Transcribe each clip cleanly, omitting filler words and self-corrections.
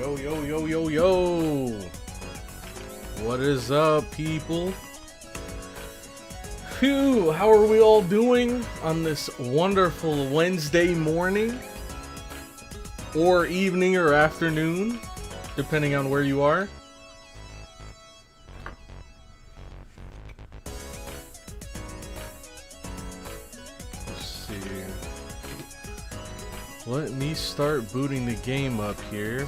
Yo, yo, yo, yo, yo. What is up, people? Phew, how are we all doing on this wonderful Wednesday morning? Or evening or afternoon, depending on where you are. Let's see. Let me start booting the game up here.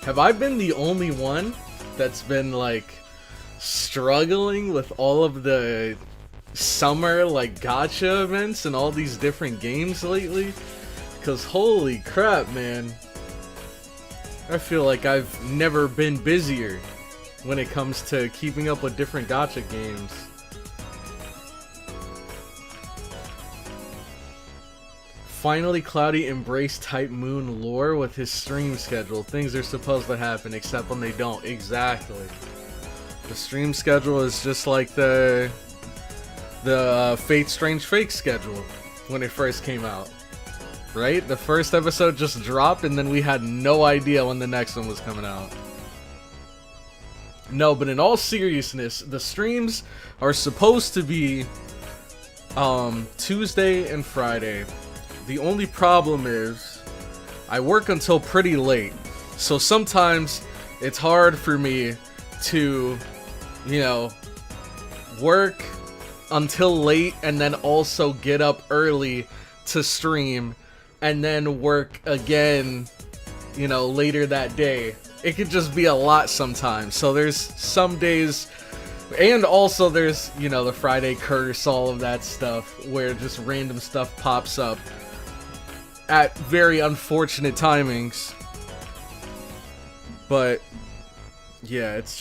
Have I been the only one that's been like struggling with all of the summer like gacha events and all these different games lately? Because holy crap, man, I feel like I've never been busier when it comes to keeping up with different gacha games. Finally, Cloudy embraced Type Moon lore with his stream schedule. Things are supposed to happen, except when they don't. Exactly. The stream schedule is just like the Fate Strange Fake schedule when it first came out. Right? The first episode just dropped, and then we had no idea when the next one was coming out. No, but in all seriousness, the streams are supposed to be Tuesday and Friday. The only problem is I work until pretty late, so sometimes it's hard for me to, you know, work until late and then also get up early to stream and then work again, you know, later that day. It could just be a lot sometimes. So there's some days, and also there's, you know, the Friday curse, all of that stuff where just random stuff pops up at very unfortunate timings. But yeah, it's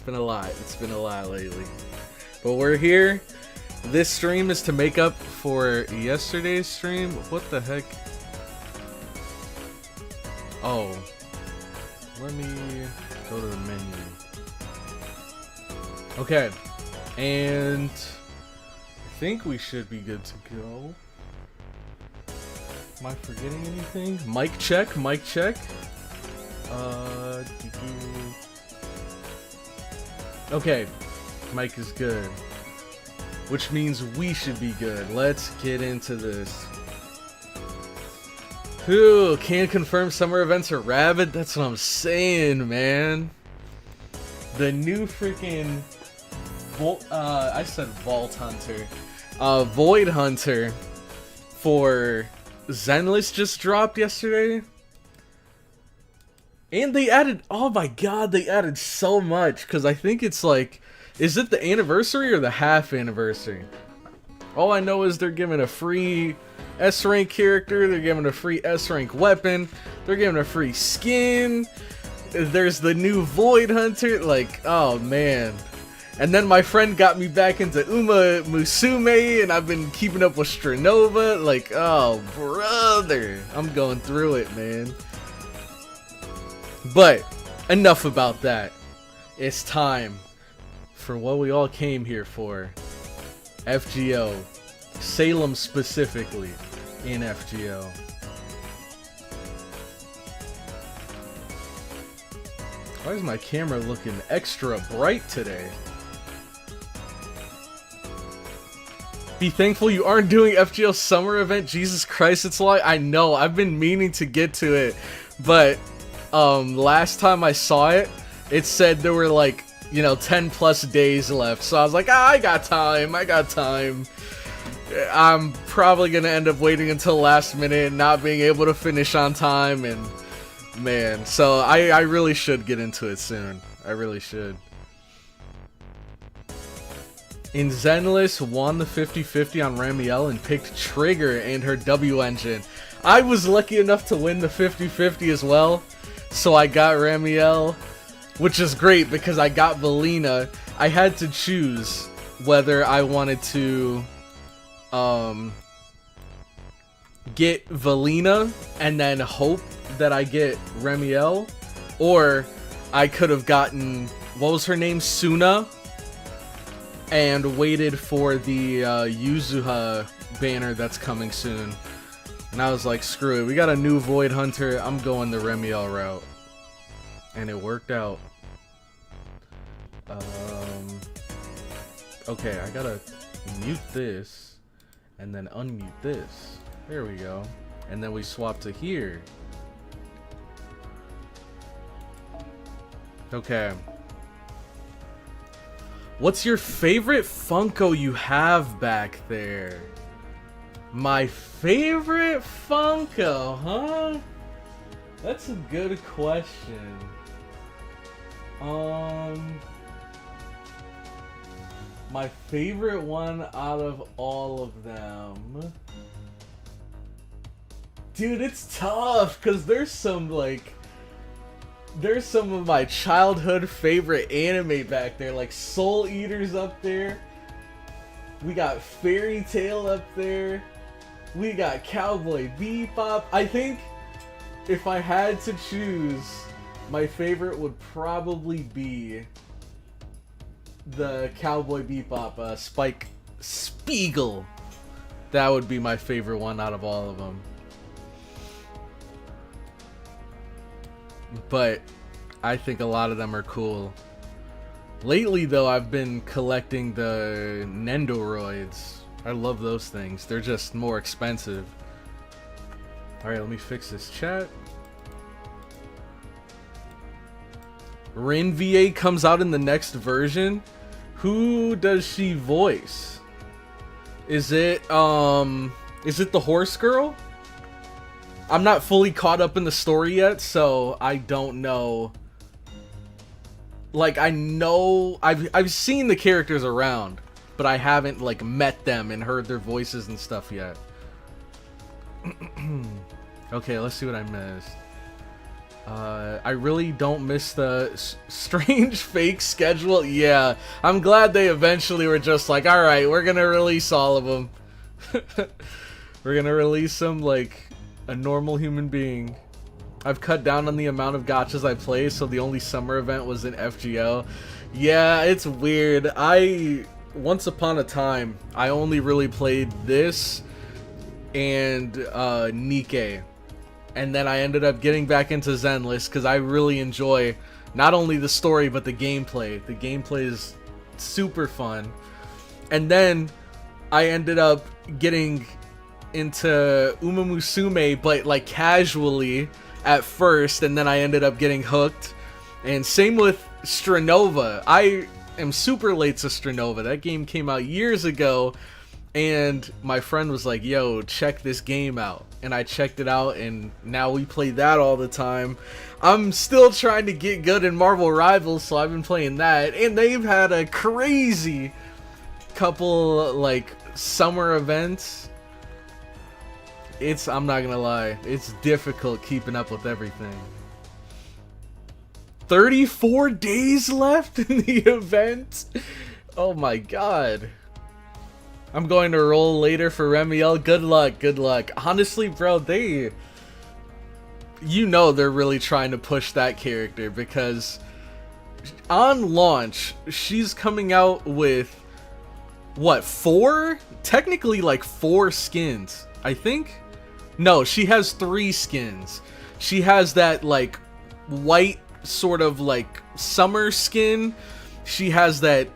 been a lot. It's been a lot lately. But we're here. This stream is to make up for yesterday's stream. What the heck? Oh, let me go to the menu. Okay, and I think we should be good to go. Am I forgetting anything? Mic check, mic check. Okay, mic is good. Which means we should be good. Let's get into this. Ooh, can't confirm summer events are rabid. That's what I'm saying, man. The new freaking I said Vault Hunter. Void Hunter for Zenless just dropped yesterday. And they added, oh my god, they added so much. Because I think it's like, is it the anniversary or the half anniversary? All I know is they're giving a free S-rank character. They're giving a free S-rank weapon. They're giving a free skin. There's the new Void Hunter. Like, oh man. And then my friend got me back into Uma Musume, and I've been keeping up with Stranova. Like, oh, brother. I'm going through it, man. But, enough about that. It's time for what we all came here for. FGO. Salem specifically in FGO. Why is my camera looking extra bright today? Be thankful you aren't doing FGO summer event. Jesus Christ, it's like, I know, I've been meaning to get to it, but last time I saw it, it said there were like, you know, 10 plus days left. So I was like, I got time. I'm probably gonna end up waiting until last minute and not being able to finish on time, and man, so I really should get into it soon. I really should. In Zenless, won the 50-50 on Ramiel and picked Trigger and her W engine. I was lucky enough to win the 50-50 as well, so I got Ramiel, which is great because I got Valina. I had to choose whether I wanted to get Valina and then hope that I get Ramiel, or I could have gotten, what was her name, Suna, and waited for the Yuzuha banner that's coming soon. And I was like, screw it, we got a new Void Hunter, I'm going the Remiel route. And it worked out. Okay, I gotta mute this, and then unmute this. There we go. And then we swap to here. Okay. What's your favorite Funko you have back there? My favorite Funko, huh? That's a good question. My favorite one out of all of them. Dude, it's tough, because there's some of my childhood favorite anime back there, like Soul Eater's up there. We got Fairy Tail up there. We got Cowboy Bebop. I think if I had to choose, my favorite would probably be the Cowboy Bebop, Spike Spiegel. That would be my favorite one out of all of them. But I think a lot of them are cool. Lately, though, I've been collecting the Nendoroids. I love those things. They're just more expensive. Alright, let me fix this chat. Rin VA comes out in the next version. Who does she voice? Is it the horse girl? I'm not fully caught up in the story yet, so I don't know. Like, I know I've seen the characters around, but I haven't like met them and heard their voices and stuff yet. Okay, let's see what I missed. I really don't miss the strange fake schedule. Yeah, I'm glad they eventually were just like, alright, we're gonna release all of them. We're gonna release them like a normal human being. I've cut down on the amount of gachas I play, so the only summer event was in FGO. Yeah, it's weird. Once upon a time, I only really played this and Nikke. And then I ended up getting back into Zenless because I really enjoy not only the story but the gameplay. The gameplay is super fun. And then I ended up getting into Uma Musume, but like casually at first, and then I ended up getting hooked. And same with Stranova. I am super late to Stranova. That game came out years ago, and my friend was like, yo, check this game out. And I checked it out, and now we play that all the time. I'm still trying to get good in Marvel Rivals, so I've been playing that. And they've had a crazy couple, like, summer events. I'm not gonna lie, it's difficult keeping up with everything. 34 days left in the event? Oh my god. I'm going to roll later for Remiel. Good luck, good luck. Honestly, bro, you know they're really trying to push that character, because on launch, she's coming out with, what, 4? Technically, like, 4 skins, I think? No, she has 3 skins. She has that, like, white sort of, like, summer skin. She has that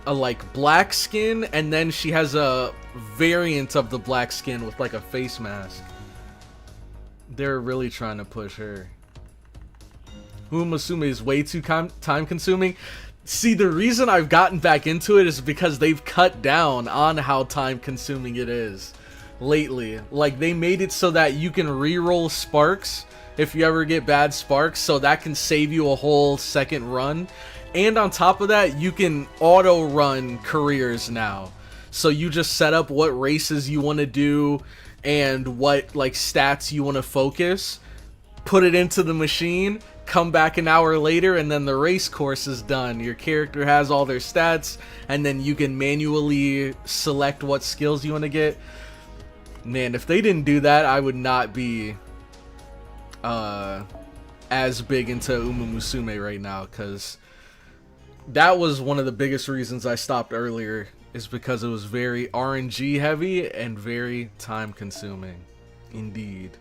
like black skin, and then she has a variant of the black skin with like a face mask. They're really trying to push her. Uma Musume is way too time consuming. See, the reason I've gotten back into it is because they've cut down on how time consuming it is lately. Like, they made it so that you can re-roll sparks if you ever get bad sparks, so that can save you a whole second run. And on top of that, you can auto run careers now. So you just set up what races you want to do and what like stats you want to focus, put it into the machine, come back an hour later, and then the race course is done. Your character has all their stats, and then you can manually select what skills you want to get. Man, if they didn't do that, I would not be as big into Uma Musume right now, because that was one of the biggest reasons I stopped earlier, is because it was very RNG heavy and very time consuming. Indeed.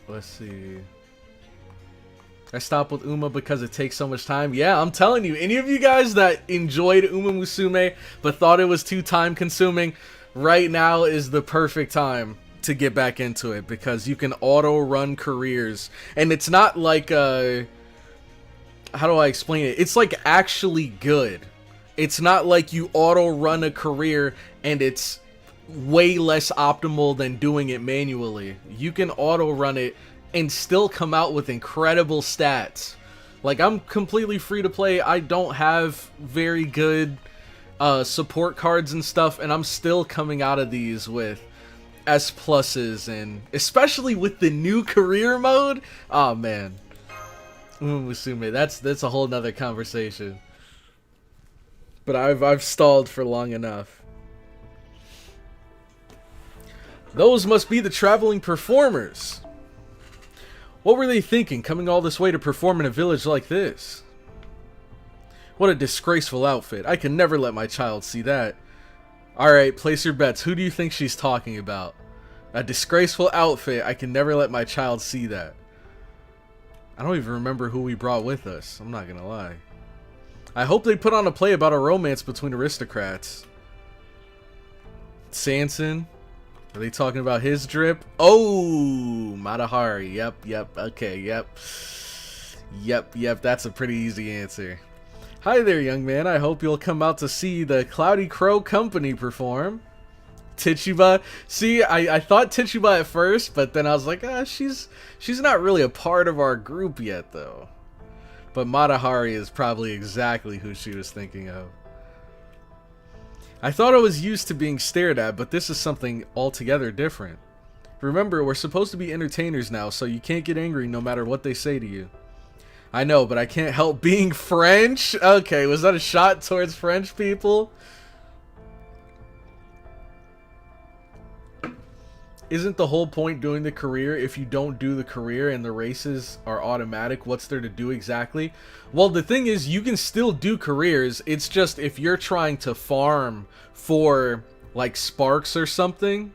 Let's see. I stopped with Uma because it takes so much time. Yeah, I'm telling you, any of you guys that enjoyed Uma Musume but thought it was too time consuming, right now is the perfect time to get back into it, because you can auto run careers, and it's not like how do I explain it? It's like actually good. It's not like you auto run a career and it's way less optimal than doing it manually. You can auto run it and still come out with incredible stats. Like, I'm completely free to play. I don't have very good support cards and stuff, and I'm still coming out of these with S pluses, and especially with the new career mode. Oh man, Musume, that's a whole nother conversation. But I've stalled for long enough. Those must be the traveling performers. What were they thinking, coming all this way to perform in a village like this? What a disgraceful outfit. I can never let my child see that. Alright, place your bets. Who do you think she's talking about? A disgraceful outfit. I can never let my child see that. I don't even remember who we brought with us. I'm not gonna lie. I hope they put on a play about a romance between aristocrats. Sanson? Are they talking about his drip? Oh, Matahari. Yep. Okay, yep. That's a pretty easy answer. Hi there, young man. I hope you'll come out to see the CloudyCrow company perform. TITUBA. See, I thought TITUBA at first, but then I was like, she's not really a part of our group yet, though. But Matahari is probably exactly who she was thinking of. I thought I was used to being stared at, but this is something altogether different. Remember, we're supposed to be entertainers now, so you can't get angry no matter what they say to you. I know, but I can't help being French? Okay, was that a shot towards French people? Isn't the whole point doing the career? If you don't do the career and the races are automatic, what's there to do exactly? Well, the thing is, you can still do careers. It's just if you're trying to farm for like sparks or something,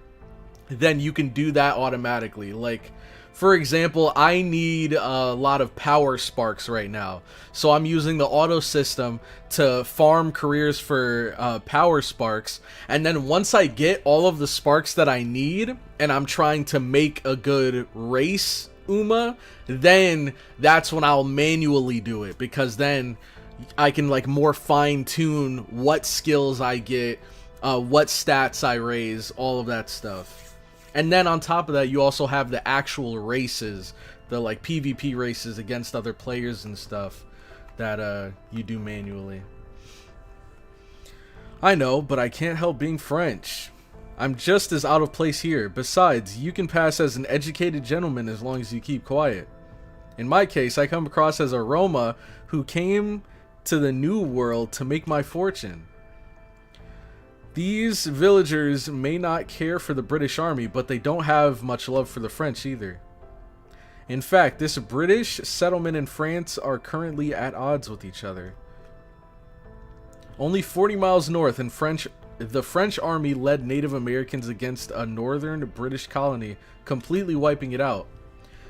then you can do that automatically. Like, for example, I need a lot of power sparks right now, so I'm using the auto system to farm careers for power sparks, and then once I get all of the sparks that I need and I'm trying to make a good race Uma, then that's when I'll manually do it, because then I can like more fine-tune what skills I get, what stats I raise, all of that stuff. And then on top of that, you also have the actual races, the like PvP races against other players and stuff that you do manually. I know, but I can't help being French. I'm just as out of place here. Besides, you can pass as an educated gentleman as long as you keep quiet. In my case, I come across as a Roma who came to the New World to make my fortune. These villagers may not care for the British army, but they don't have much love for the French either. In fact, this British settlement and France are currently at odds with each other. Only 40 miles north, and the French army led Native Americans against a northern British colony, completely wiping it out.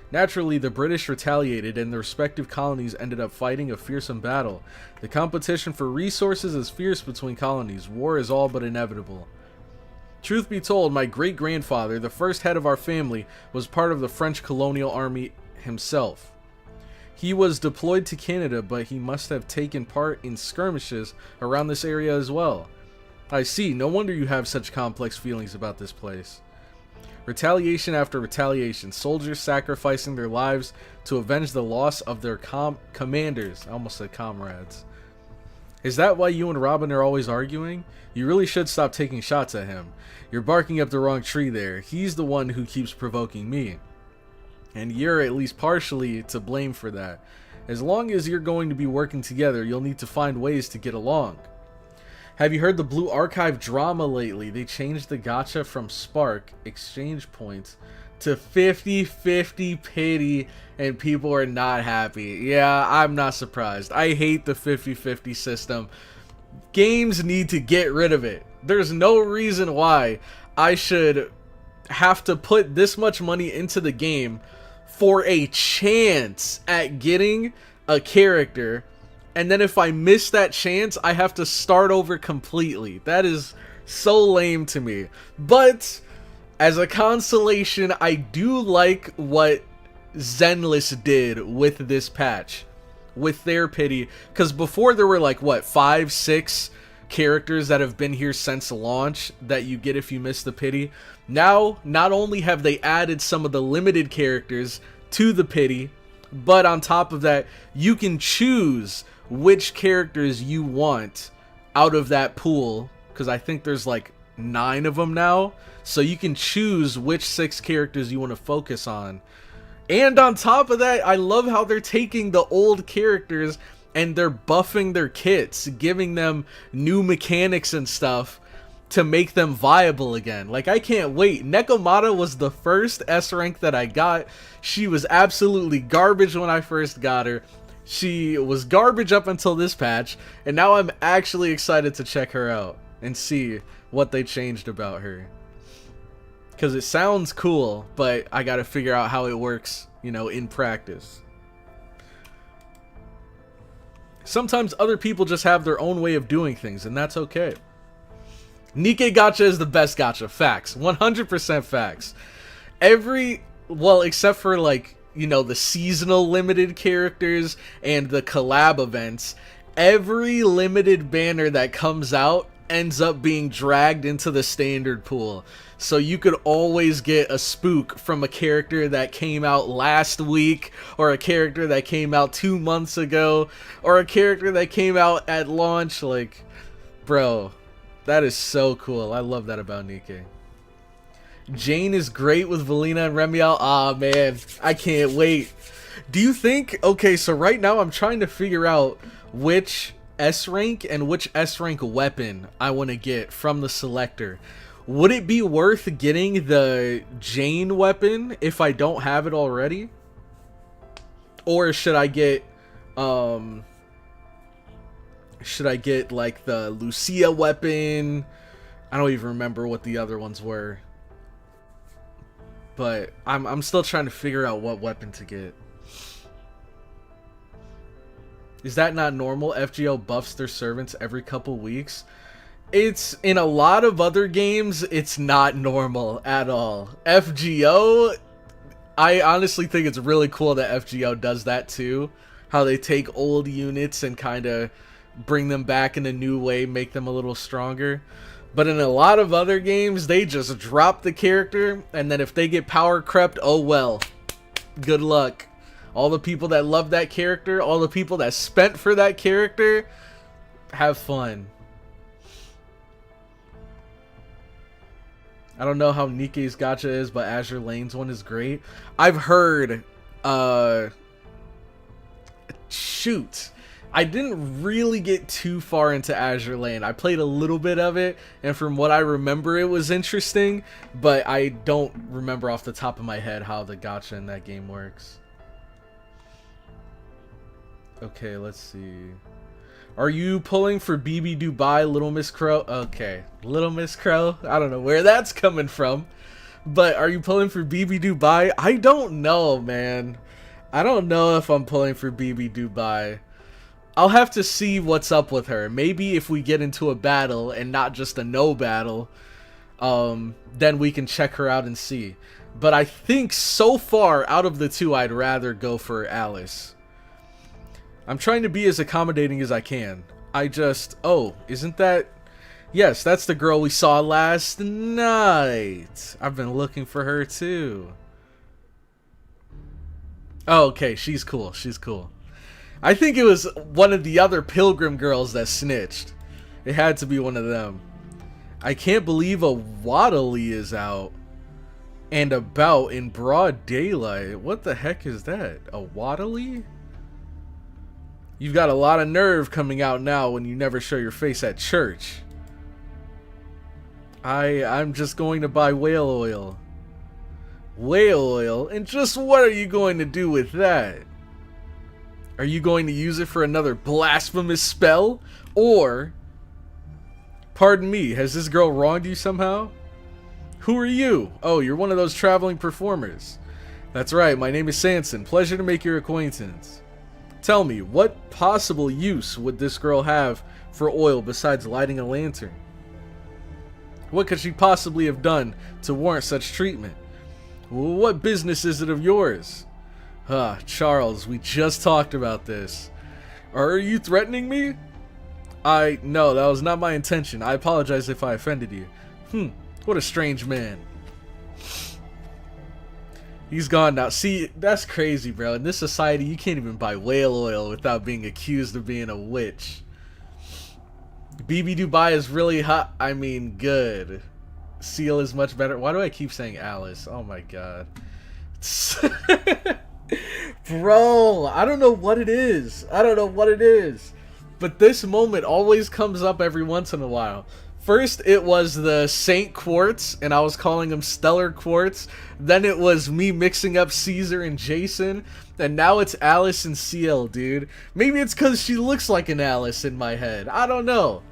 Naturally, the British retaliated, and the respective colonies ended up fighting a fearsome battle. The competition for resources is fierce between colonies. War is all but inevitable. Truth be told, my great-grandfather, the first head of our family, was part of the French colonial army himself. He was deployed to Canada, but he must have taken part in skirmishes around this area as well. I see. No wonder you have such complex feelings about this place. Retaliation after retaliation, soldiers sacrificing their lives to avenge the loss of their commanders. I almost said comrades. Is that why you and Robin are always arguing? You really should stop taking shots at him. You're barking up the wrong tree there. He's the one who keeps provoking me. And you're at least partially to blame for that. As long as you're going to be working together, you'll need to find ways to get along. Have you heard the Blue Archive drama lately? They changed the gacha from Spark exchange points to 50-50 pity, and people are not happy. Yeah, I'm not surprised. I hate the 50-50 system. Games need to get rid of it. There's no reason why I should have to put this much money into the game for a chance at getting a character, and then if I miss that chance, I have to start over completely. That is so lame to me. But as a consolation, I do like what Zenless did with this patch, with their pity, because before there were like, what, 5-6 characters that have been here since launch that you get if you miss the pity. Now, not only have they added some of the limited characters to the pity, but on top of that, you can choose which characters you want out of that pool, because I think there's like 9 of them now, so you can choose which 6 characters you want to focus on. And on top of that, I love how they're taking the old characters and they're buffing their kits, giving them new mechanics and stuff to make them viable again. Like, I can't wait. Nekomata was the first S rank that I got. She was absolutely garbage when I first got her. She was garbage up until this patch, and now I'm actually excited to check her out and see what they changed about her. Because it sounds cool, but I gotta figure out how it works, you know, in practice. Sometimes other people just have their own way of doing things, and that's okay. Nikke gacha is the best gacha. Facts. 100% facts. Well, except for, like, you know, the seasonal limited characters and the collab events, every limited banner that comes out ends up being dragged into the standard pool. So you could always get a spook from a character that came out last week, or a character that came out 2 months ago, or a character that came out at launch. Like, bro, that is so cool. I love that about Nikke. Jane is great with Valina and Remiel. Ah, man, I can't wait. Do you think... Okay, so right now I'm trying to figure out which S rank and which S rank weapon I want to get from the selector. Would it be worth getting the Jane weapon if I don't have it already? Or should I get like the Lucia weapon? I don't even remember what the other ones were. But I'm still trying to figure out what weapon to get. Is that not normal? FGO buffs their servants every couple weeks. It's, in a lot of other games, it's not normal at all. FGO, I honestly think it's really cool that FGO does that too. How they take old units and kind of bring them back in a new way, make them a little stronger. But in a lot of other games, they just drop the character, and then if they get power crept, oh well. Good luck. All the people that love that character, all the people that spent for that character, have fun. I don't know how Nikke's gacha is, but Azure Lane's one is great. I've heard, shoot. I didn't really get too far into Azure Lane. I played a little bit of it, and from what I remember, it was interesting, but I don't remember off the top of my head how the gacha in that game works. Okay, let's see. Are you pulling for BB Dubai, Little Miss Crow? Okay, Little Miss Crow. I don't know where that's coming from. But are you pulling for BB Dubai? I don't know, man. I don't know if I'm pulling for BB Dubai. I'll have to see what's up with her. Maybe if we get into a battle and not just a no battle, then we can check her out and see. But I think so far, out of the two, I'd rather go for Alice. I'm trying to be as accommodating as I can. I just... Oh, isn't that... Yes, that's the girl we saw last night. I've been looking for her too. Oh, okay, she's cool. She's cool. I think it was one of the other Pilgrim girls that snitched. It had to be one of them. I can't believe a Waddley is out and about in broad daylight. What the heck is that? A Waddley? You've got a lot of nerve coming out now when you never show your face at church. I'm just going to buy whale oil. Whale oil? And just what are you going to do with that? Are you going to use it for another blasphemous spell? Or, pardon me, has this girl wronged you somehow? Who are you? Oh, you're one of those traveling performers. That's right, my name is Sanson. Pleasure to make your acquaintance. Tell me, what possible use would this girl have for oil besides lighting a lantern? What could she possibly have done to warrant such treatment? What business is it of yours? Charles, we just talked about this. Are you threatening me? No, that was not my intention. I apologize if I offended you. What a strange man. He's gone now. See, that's crazy, bro. In this society, you can't even buy whale oil without being accused of being a witch. BB Dubai is really hot. I mean, good. Seal is much better. Why do I keep saying Alice? Oh my god. Bro, I don't know what it is. I don't know what it is. But this moment always comes up every once in a while. First, it was the Saint Quartz, and I was calling him Stellar Quartz. Then it was me mixing up Caesar and Jason. And now it's Alice and CL, dude. Maybe it's because she looks like an Alice in my head. I don't know.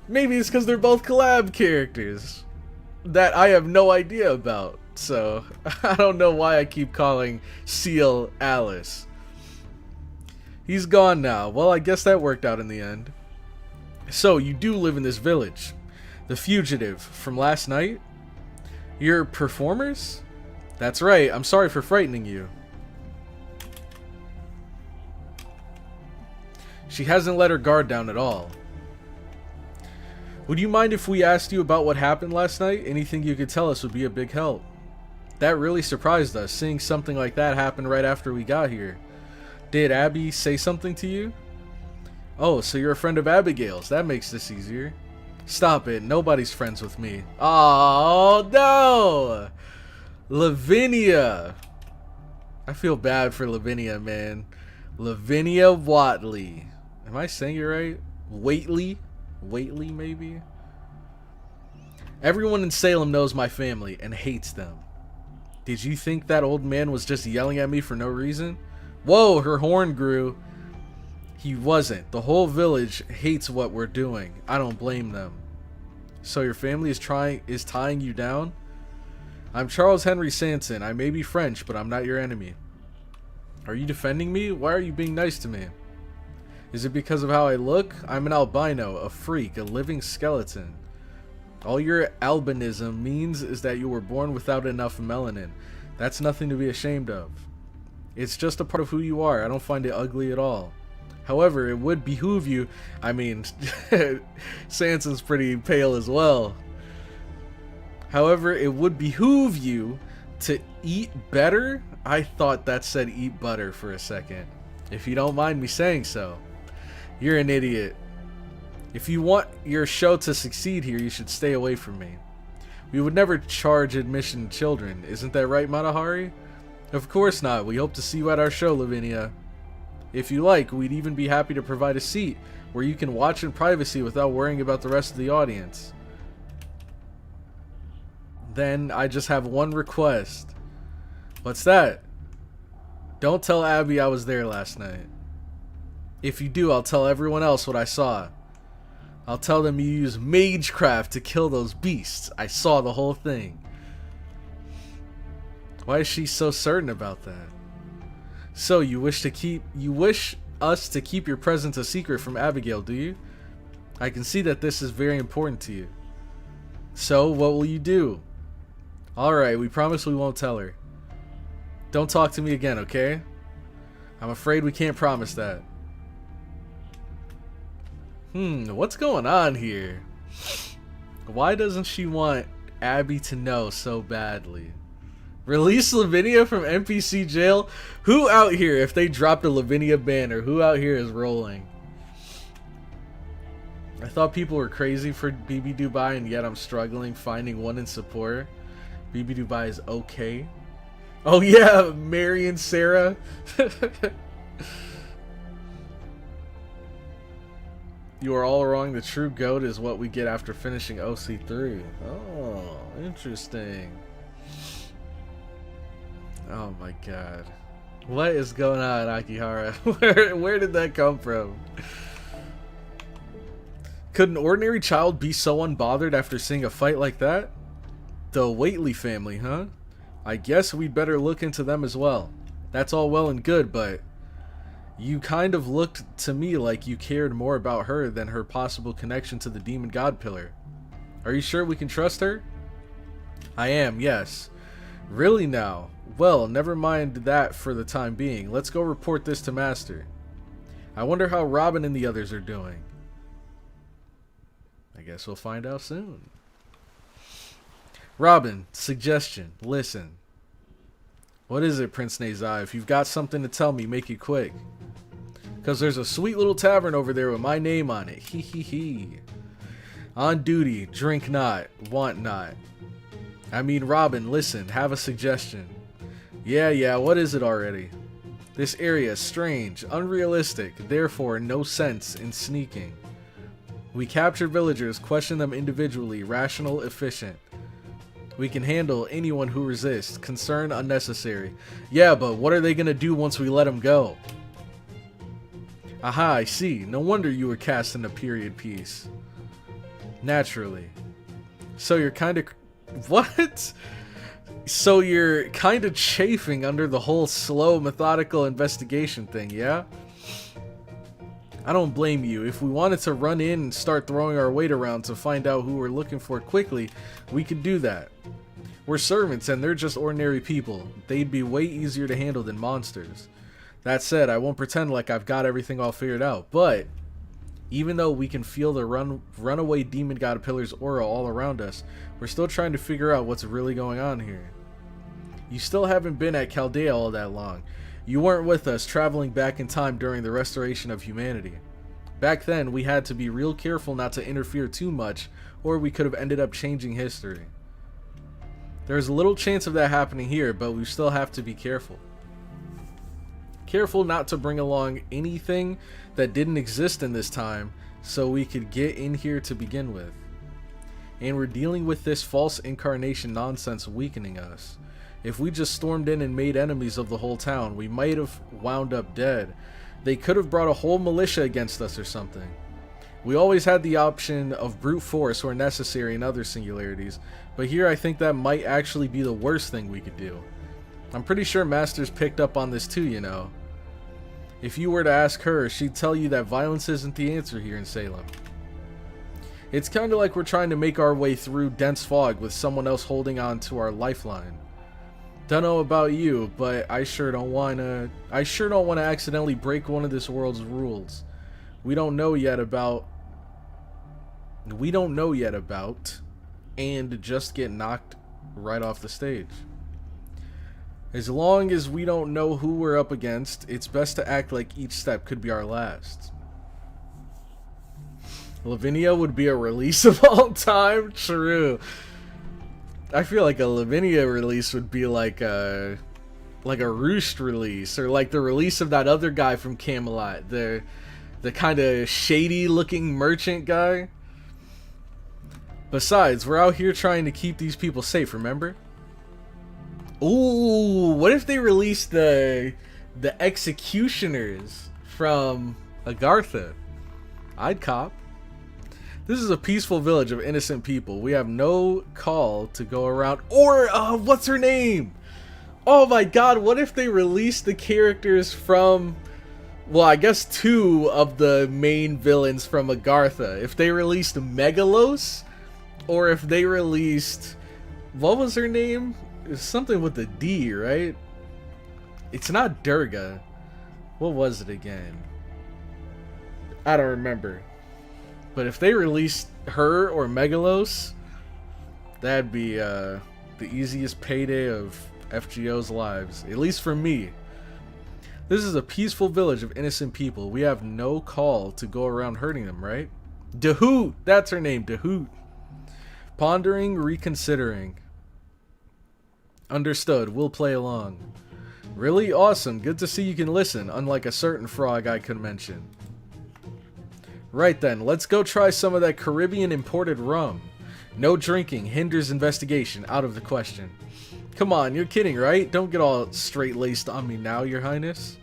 Maybe it's because they're both collab characters that I have no idea about. So, I don't know why I keep calling CL Alice. He's gone now. Well, I guess that worked out in the end. So, you do live in this village. The fugitive from last night? You're performers? That's right. I'm sorry for frightening you. She hasn't let her guard down at all. Would you mind if we asked you about what happened last night? Anything you could tell us would be a big help. That really surprised us, seeing something like that happen right after we got here. Did Abby say something to you? Oh, so you're a friend of Abigail's. That makes this easier. Stop it. Nobody's friends with me. Oh, no! Lavinia. I feel bad for Lavinia, man. Lavinia Watley. Am I saying it right? Waitley? Waitley, maybe? Everyone in Salem knows my family and hates them. Did you think that old man was just yelling at me for no reason? Whoa, her horn grew. He wasn't. The whole village hates what we're doing. I don't blame them. So your family is tying you down? I'm Charles Henry Sanson. I may be French, but I'm not your enemy. Are you defending me? Why are you being nice to me? Is it because of how I look? I'm an albino, a freak, a living skeleton. All your albinism means is that you were born without enough melanin. That's nothing to be ashamed of. It's just a part of who you are. I don't find it ugly at all. However, it would behoove you. I mean, Sanson's pretty pale as well. However, it would behoove you to eat better. I thought that said eat butter for a second. If you don't mind me saying so. You're an idiot. If you want your show to succeed here, you should stay away from me. We would never charge admission to children. Isn't that right, Matahari? Of course not. We hope to see you at our show, Lavinia. If you like, we'd even be happy to provide a seat where you can watch in privacy without worrying about the rest of the audience. Then I just have one request. What's that? Don't tell Abby I was there last night. If you do, I'll tell everyone else what I saw. I'll tell them you used magecraft to kill those beasts. I saw the whole thing. Why is she so certain about that? So you wish us to keep your presence a secret from Abigail, do you? I can see that this is very important to you. So what will you do? Alright, we promise we won't tell her. Don't talk to me again, okay? I'm afraid we can't promise that. What's going on here? Why doesn't she want Abby to know so badly? Release Lavinia from NPC jail? Who out here, if they dropped a Lavinia banner, who out here is rolling? I thought people were crazy for BB Dubai, and yet I'm struggling finding one in support. BB Dubai is okay. Oh yeah, Mary and Sarah. You are all wrong. The true GOAT is what we get after finishing OC3. Oh, interesting. Oh my god. What is going on, Akihara? Where did that come from? Could an ordinary child be so unbothered after seeing a fight like that? The Whately family, huh? I guess we'd better look into them as well. That's all well and good, but you kind of looked to me like you cared more about her than her possible connection to the demon god pillar. Are you sure we can trust her? I am, yes. Really now? Well, never mind that for the time being. Let's go report this to Master. I wonder how Robin and the others are doing. I guess we'll find out soon. Robin, suggestion. Listen. What is it, Prince Nezai? If you've got something to tell me, make it quick. Because there's a sweet little tavern over there with my name on it. Hee hee hee. On duty, drink not, want not. I mean, Robin, listen, have a suggestion. Yeah, what is it already? This area is strange, unrealistic, therefore no sense in sneaking. We capture villagers, question them individually, rational, efficient. We can handle anyone who resists, concern unnecessary. Yeah, but what are they gonna do once we let them go? Aha, I see. No wonder you were cast in a period piece. Naturally. So you're kind of... What? So you're kind of chafing under the whole slow, methodical investigation thing, yeah? I don't blame you. If we wanted to run in and start throwing our weight around to find out who we're looking for quickly, we could do that. We're servants and they're just ordinary people. They'd be way easier to handle than monsters. That said, I won't pretend like I've got everything all figured out, but even though we can feel the runaway demon god pillar's aura all around us, we're still trying to figure out what's really going on here. You still haven't been at Chaldea all that long. You weren't with us traveling back in time during the restoration of humanity. Back then, we had to be real careful not to interfere too much, or we could have ended up changing history. There's a little chance of that happening here, but we still have to be careful. Careful not to bring along anything that didn't exist in this time, so we could get in here to begin with. And we're dealing with this false incarnation nonsense weakening us. If we just stormed in and made enemies of the whole town, we might have wound up dead. They could have brought a whole militia against us or something. We always had the option of brute force where necessary in other singularities, but here I think that might actually be the worst thing we could do. I'm pretty sure Master's picked up on this too, you know. If you were to ask her, she'd tell you that violence isn't the answer here in Salem. It's kind of like we're trying to make our way through dense fog with someone else holding on to our lifeline. Don't know about you, but I sure don't want to accidentally break one of this world's rules. We don't know yet about and just get knocked right off the stage. As long as we don't know who we're up against, it's best to act like each step could be our last. Lavinia would be a release of all time? True. I feel like a Lavinia release would be like a Roost release, or like the release of that other guy from Camelot, the kind of shady looking merchant guy. Besides, we're out here trying to keep these people safe, remember? Ooh, what if they released the executioners from Agartha? I'd cop. This is a peaceful village of innocent people. We have no call to go around. Or, what's her name? Oh my god, what if they released the characters from... Well, I guess two of the main villains from Agartha. If they released Megalos, or if they released... What was her name? It was something with a D, right? It's not Durga. What was it again? I don't remember. But if they released her or Megalos, that'd be the easiest payday of FGO's lives. At least for me. This is a peaceful village of innocent people. We have no call to go around hurting them, right? Dahoot! That's her name, Dahoot. Pondering, reconsidering. Understood. We'll play along. Really awesome. Good to see you can listen, unlike a certain frog I could mention. Right then, let's go try some of that Caribbean imported rum. No drinking, hinders investigation, out of the question. Come on, you're kidding, right? Don't get all straight-laced on me now, Your Highness.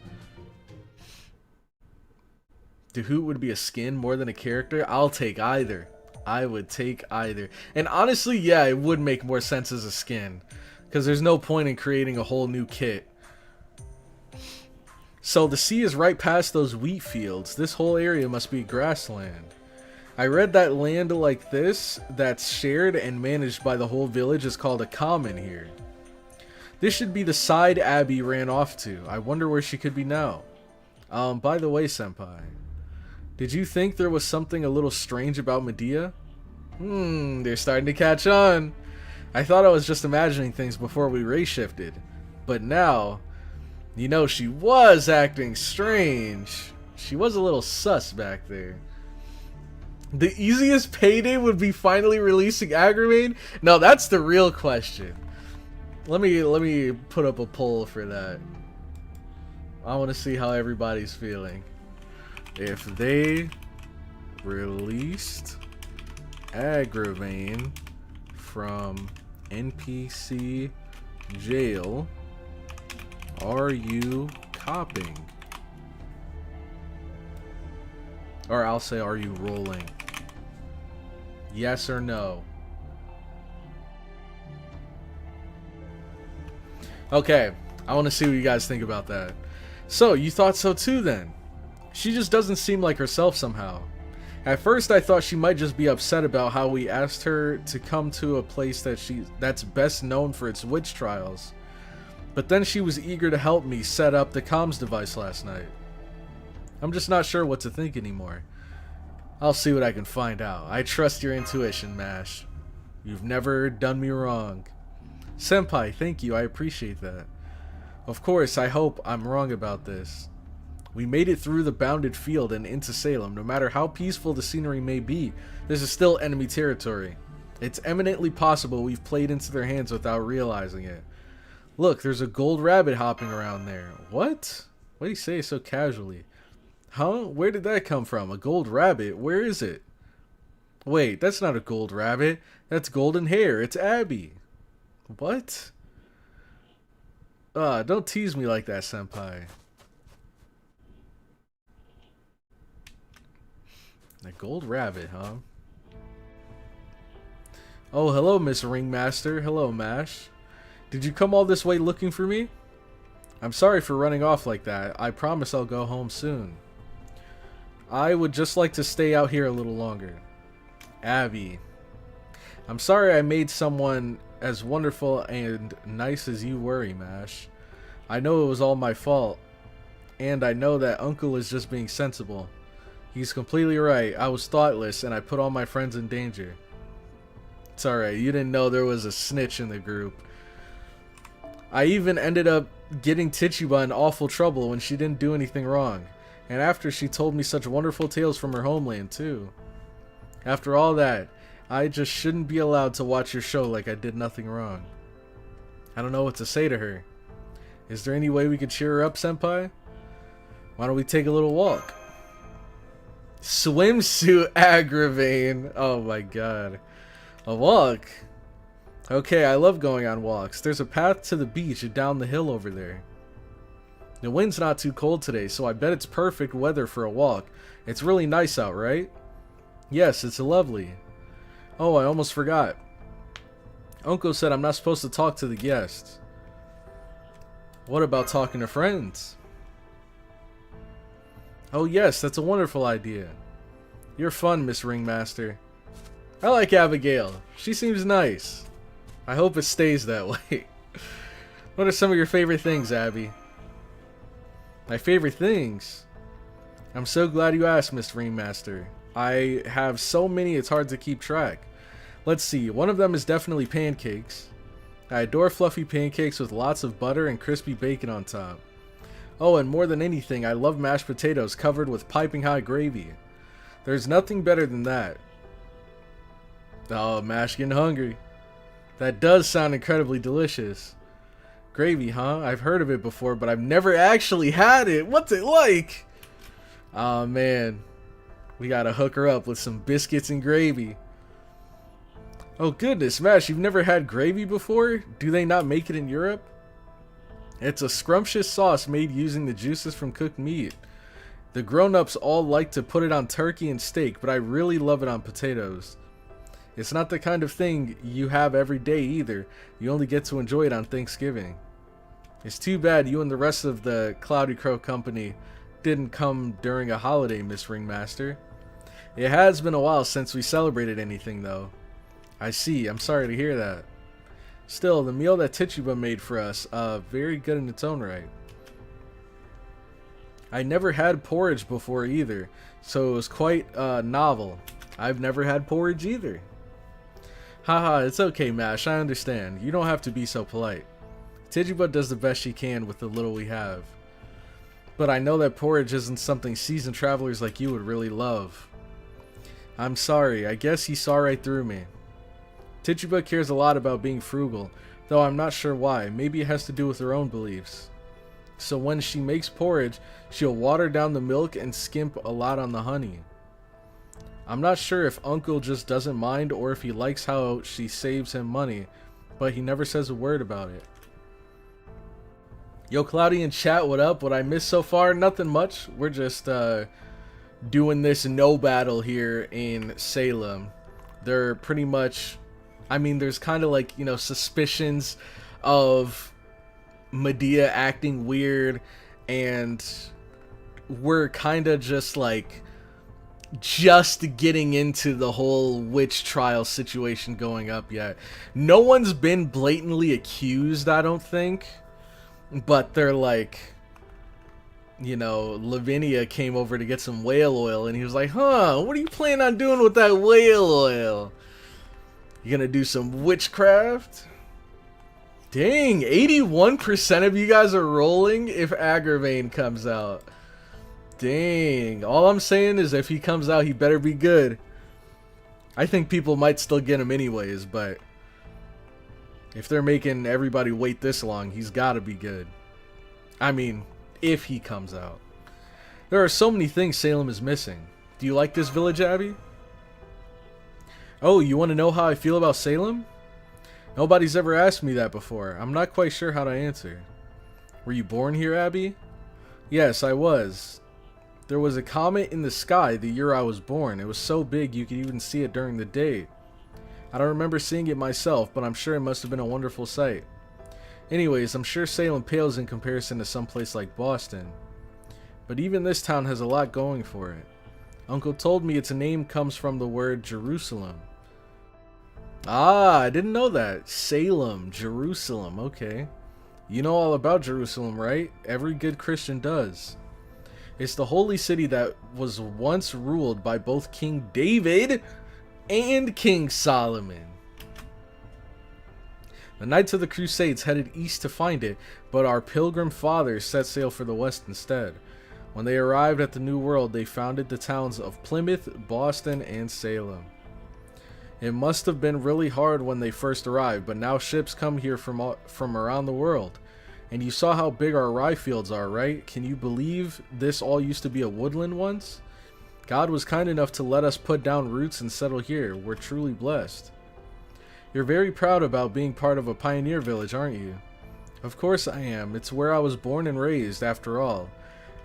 Dahoot would be a skin more than a character? I'll take either. I would take either. And honestly, yeah, it would make more sense as a skin. Because there's no point in creating a whole new kit. So the sea is right past those wheat fields. This whole area must be grassland. I read that land like this, that's shared and managed by the whole village, is called a common here. This should be the side Abby ran off to. I wonder where she could be now. By the way, Senpai. Did you think there was something a little strange about Medea? They're starting to catch on. I thought I was just imagining things before we race shifted. But now, you know, she was acting strange. She was a little sus back there. The easiest payday would be finally releasing Agravain? No, that's the real question. Let me put up a poll for that. I want to see how everybody's feeling. If they released Agravain from NPC jail, are you copping? Or I'll say, are you rolling? Yes or no? Okay, I want to see what you guys think about that. So, you thought so too then? She just doesn't seem like herself somehow. At first I thought she might just be upset about how we asked her to come to a place that's best known for its witch trials. But then she was eager to help me set up the comms device last night. I'm just not sure what to think anymore. I'll see what I can find out. I trust your intuition, Mash. You've never done me wrong. Senpai, thank you, I appreciate that. Of course, I hope I'm wrong about this. We made it through the bounded field and into Salem. No matter how peaceful the scenery may be, this is still enemy territory. It's eminently possible we've played into their hands without realizing it. Look, there's a gold rabbit hopping around there. What? What do you say so casually? Huh? Where did that come from? A gold rabbit? Where is it? Wait, that's not a gold rabbit. That's golden hair. It's Abby. What? Don't tease me like that, Senpai. A gold rabbit, huh? Oh, hello, Miss Ringmaster. Hello, Mash. Did you come all this way looking for me? I'm sorry for running off like that. I promise I'll go home soon. I would just like to stay out here a little longer. Abby. I'm sorry I made someone as wonderful and nice as you worry, Mash. I know it was all my fault. And I know that Uncle is just being sensible. He's completely right. I was thoughtless and I put all my friends in danger. It's alright, you didn't know there was a snitch in the group. I even ended up getting TITUBA in awful trouble when she didn't do anything wrong. And after she told me such wonderful tales from her homeland too. After all that, I just shouldn't be allowed to watch your show like I did nothing wrong. I don't know what to say to her. Is there any way we could cheer her up, Senpai? Why don't we take a little walk? Swimsuit Agravain. Oh my god. A walk? Okay, I love going on walks. There's a path to the beach and down the hill over there. The wind's not too cold today, so I bet it's perfect weather for a walk. It's really nice out, right? Yes, it's lovely. Oh, I almost forgot. Uncle said I'm not supposed to talk to the guests. What about talking to friends? Oh yes, that's a wonderful idea. You're fun, Miss Ringmaster. I like Abigail. She seems nice. I hope it stays that way. What are some of your favorite things, Abby? My favorite things? I'm so glad you asked, Miss Ringmaster. I have so many it's hard to keep track. Let's see, one of them is definitely pancakes. I adore fluffy pancakes with lots of butter and crispy bacon on top. Oh, and more than anything, I love mashed potatoes covered with piping hot gravy. There's nothing better than that. Oh, Mash getting hungry. That does sound incredibly delicious. Gravy, huh? I've heard of it before, but I've never actually had it. What's it like? Oh, man. We gotta hook her up with some biscuits and gravy. Oh goodness, Mash, you've never had gravy before? Do they not make it in Europe? It's a scrumptious sauce made using the juices from cooked meat. The grown-ups all like to put it on turkey and steak, but I really love it on potatoes. It's not the kind of thing you have every day either. You only get to enjoy it on Thanksgiving. It's too bad you and the rest of the CloudyCrow company didn't come during a holiday, Miss Ringmaster. It has been a while since we celebrated anything, though. I see. I'm sorry to hear that. Still, the meal that TITUBA made for us, very good in its own right. I never had porridge before either, so it was quite novel. I've never had porridge either. Haha, it's okay, Mash, I understand. You don't have to be so polite. TITUBA does the best she can with the little we have. But I know that porridge isn't something seasoned travelers like you would really love. I'm sorry, I guess he saw right through me. TITUBA cares a lot about being frugal, though I'm not sure why. Maybe it has to do with her own beliefs. So when she makes porridge, she'll water down the milk and skimp a lot on the honey. I'm not sure if Uncle just doesn't mind or if he likes how she saves him money, but he never says a word about it. Yo, Cloudy and chat, what up? What I missed so far? Nothing much. We're just doing this no battle here in Salem. They're pretty much, I mean, there's kind of like, you know, suspicions of Medea acting weird, and we're kind of just like just getting into the whole witch trial situation going up yet. No one's been blatantly accused, I don't think, but they're like, you know, Lavinia came over to get some whale oil and he was like, huh, what are you planning on doing with that whale oil? You gonna do some witchcraft? Dang, 81% of you guys are rolling if Agravain comes out. Dang, all I'm saying is if he comes out, he better be good. I think people might still get him anyways, but if they're making everybody wait this long, he's gotta be good. I mean, if he comes out. There are so many things Salem is missing. Do you like this village, Abby? Oh, you want to know how I feel about Salem? Nobody's ever asked me that before. I'm not quite sure how to answer. Were you born here, Abby? Yes, I was. There was a comet in the sky the year I was born. It was so big you could even see it during the day. I don't remember seeing it myself, but I'm sure it must have been a wonderful sight. Anyways, I'm sure Salem pales in comparison to some place like Boston. But even this town has a lot going for it. Uncle told me its name comes from the word Jerusalem. Ah, I didn't know that. Salem, Jerusalem, okay. You know all about Jerusalem, right? Every good Christian does. It's the holy city that was once ruled by both King David and King Solomon. The Knights of the Crusades headed east to find it, but our pilgrim fathers set sail for the west instead. When they arrived at the New World, they founded the towns of Plymouth, Boston, and Salem. It must have been really hard when they first arrived, but now ships come here from around the world. And you saw how big our rye fields are, right? Can you believe this all used to be a woodland once? God was kind enough to let us put down roots and settle here. We're truly blessed. You're very proud about being part of a pioneer village, aren't you? Of course I am. It's where I was born and raised, after all.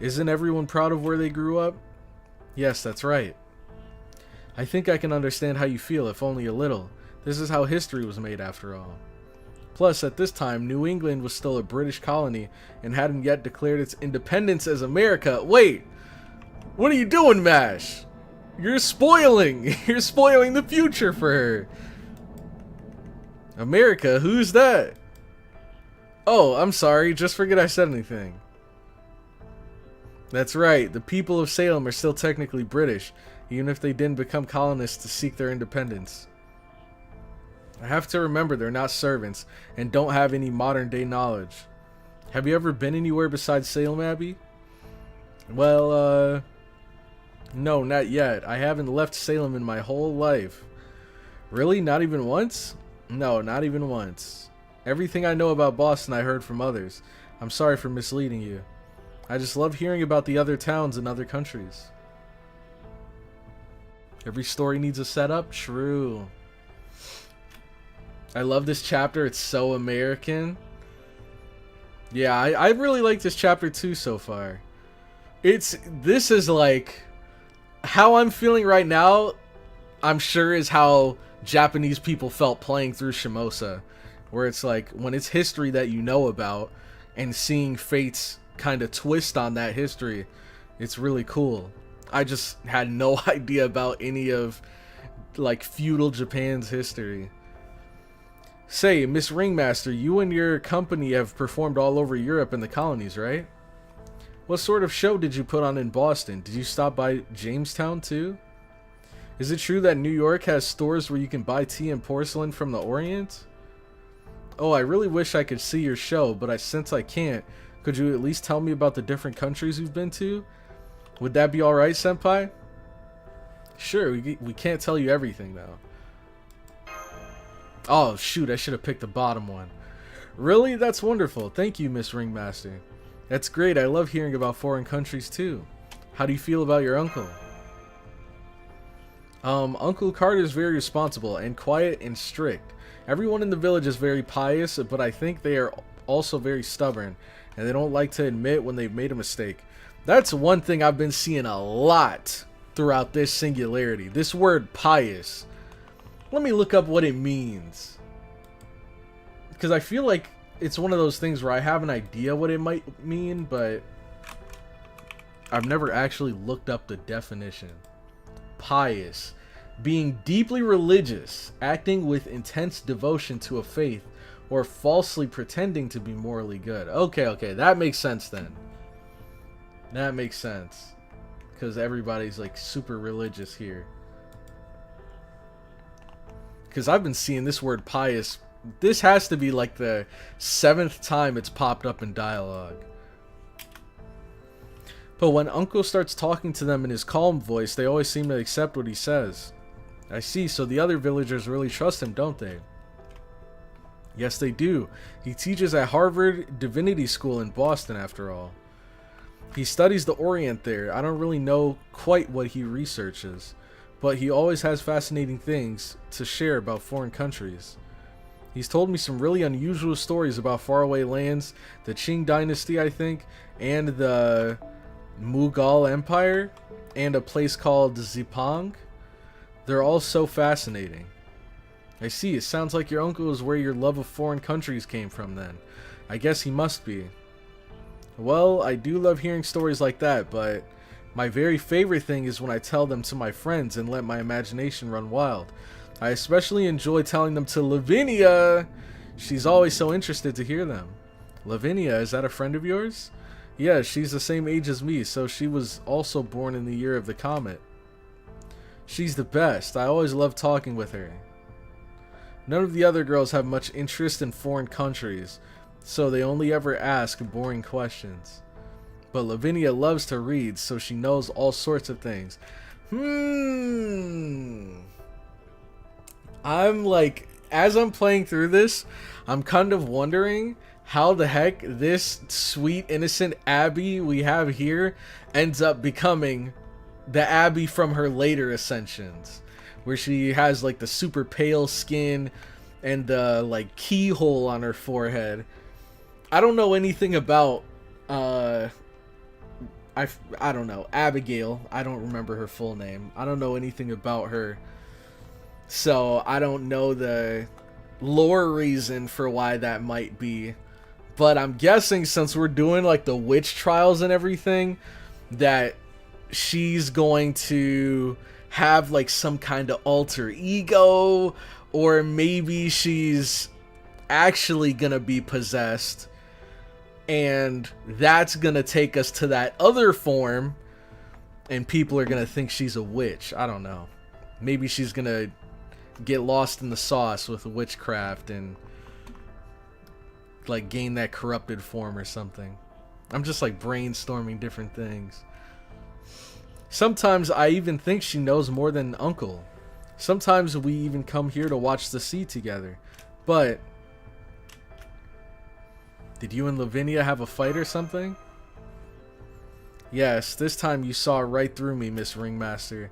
Isn't everyone proud of where they grew up? Yes, that's right. I think I can understand how you feel, if only a little. This is how history was made, after all. Plus, at this time, New England was still a British colony and hadn't yet declared its independence as America. Wait! What are you doing, Mash? You're spoiling! You're spoiling the future for her! America? Who's that? Oh, I'm sorry. Just forget I said anything. That's right. The people of Salem are still technically British, even if they didn't become colonists to seek their independence. I have to remember they're not servants and don't have any modern day knowledge. Have you ever been anywhere besides Salem, Abby? Well, no, not yet. I haven't left Salem in my whole life. Really? Not even once? No, not even once. Everything I know about Boston I heard from others. I'm sorry for misleading you. I just love hearing about the other towns and other countries. Every story needs a setup? True. I love this chapter. It's so American. Yeah, I really like this chapter too so far. This is like how I'm feeling right now. I'm sure is how Japanese people felt playing through Shimosa, where it's like when it's history that you know about and seeing Fate's kind of twist on that history, it's really cool. I just had no idea about any of like feudal Japan's history. Say, Miss Ringmaster, you and your company have performed all over Europe and the colonies, right? What sort of show did you put on in Boston? Did you stop by Jamestown too? Is it true that New York has stores where you can buy tea and porcelain from the Orient? Oh, I really wish I could see your show, but since I can't, could you at least tell me about the different countries you've been to? Would that be alright, Senpai? Sure, we can't tell you everything, though. Oh, shoot, I should have picked the bottom one. Really? That's wonderful. Thank you, Miss Ringmaster. That's great. I love hearing about foreign countries, too. How do you feel about your uncle? Uncle Carter's very responsible and quiet and strict. Everyone in the village is very pious, but I think they are also very stubborn, and they don't like to admit when they've made a mistake. That's one thing I've been seeing a lot throughout this singularity. This word pious. Let me look up what it means. Because I feel like it's one of those things where I have an idea what it might mean, but I've never actually looked up the definition. Pious. Being deeply religious, acting with intense devotion to a faith, or falsely pretending to be morally good. Okay, that makes sense then. That makes sense. Because everybody's like super religious here. Because I've been seeing this word pious. This has to be like the 7th time it's popped up in dialogue. But when Uncle starts talking to them in his calm voice, they always seem to accept what he says. I see, so the other villagers really trust him, don't they? Yes, they do. He teaches at Harvard Divinity School in Boston, after all. He studies the Orient there. I don't really know quite what he researches, but he always has fascinating things to share about foreign countries. He's told me some really unusual stories about faraway lands, the Qing Dynasty, I think, and the Mughal Empire, and a place called Zipang. They're all so fascinating. I see, it sounds like your uncle is where your love of foreign countries came from then. I guess he must be. Well, I do love hearing stories like that, but my very favorite thing is when I tell them to my friends and let my imagination run wild. I especially enjoy telling them to Lavinia. She's always so interested to hear them. Lavinia, is that a friend of yours? Yeah, she's the same age as me, so she was also born in the year of the comet. She's the best. I always love talking with her. None of the other girls have much interest in foreign countries, so they only ever ask boring questions. But Lavinia loves to read, so she knows all sorts of things. I'm like, as I'm playing through this, I'm kind of wondering how the heck this sweet, innocent Abby we have here ends up becoming the Abby from her later ascensions, where she has like the super pale skin and the like keyhole on her forehead. I don't know anything about I don't know, Abigail. I don't remember her full name. I don't know anything about her, so I don't know the lore reason for why that might be. But I'm guessing since we're doing like the witch trials and everything, that she's going to have like some kind of alter ego, or maybe she's actually gonna be possessed, and that's gonna take us to that other form, and people are gonna think she's a witch. I don't know. Maybe she's gonna get lost in the sauce with witchcraft and like gain that corrupted form or something. I'm just like brainstorming different things. Sometimes I even think she knows more than Uncle. Sometimes we even come here to watch the sea together. But did you and Lavinia have a fight or something? Yes, this time you saw right through me, Miss Ringmaster.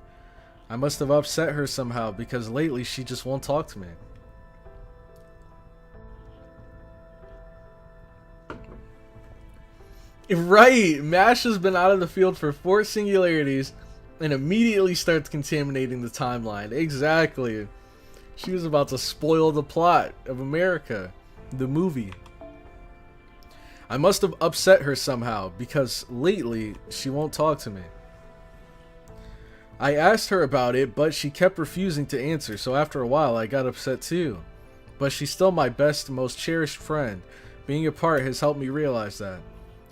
I must have upset her somehow, because lately she just won't talk to me. Right, Mash has been out of the field for 4 singularities and immediately starts contaminating the timeline. Exactly. She was about to spoil the plot of America, the movie. I must have upset her somehow, because lately, she won't talk to me. I asked her about it, but she kept refusing to answer, so after a while, I got upset too. But she's still my best, most cherished friend. Being apart has helped me realize that.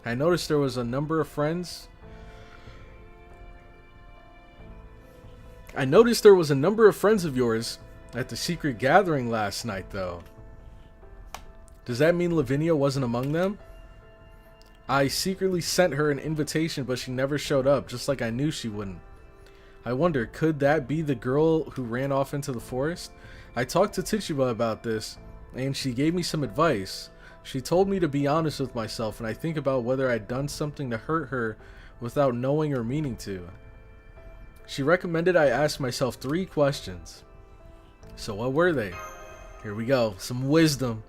I noticed there was a number of friends. Of yours at the secret gathering last night, though. Does that mean Lavinia wasn't among them? I secretly sent her an invitation, but she never showed up, just like I knew she wouldn't. I wonder, could that be the girl who ran off into the forest? I talked to TITUBA about this, and she gave me some advice. She told me to be honest with myself, and I think about whether I'd done something to hurt her without knowing or meaning to. She recommended I ask myself 3 questions. So what were they? Here we go, some wisdom.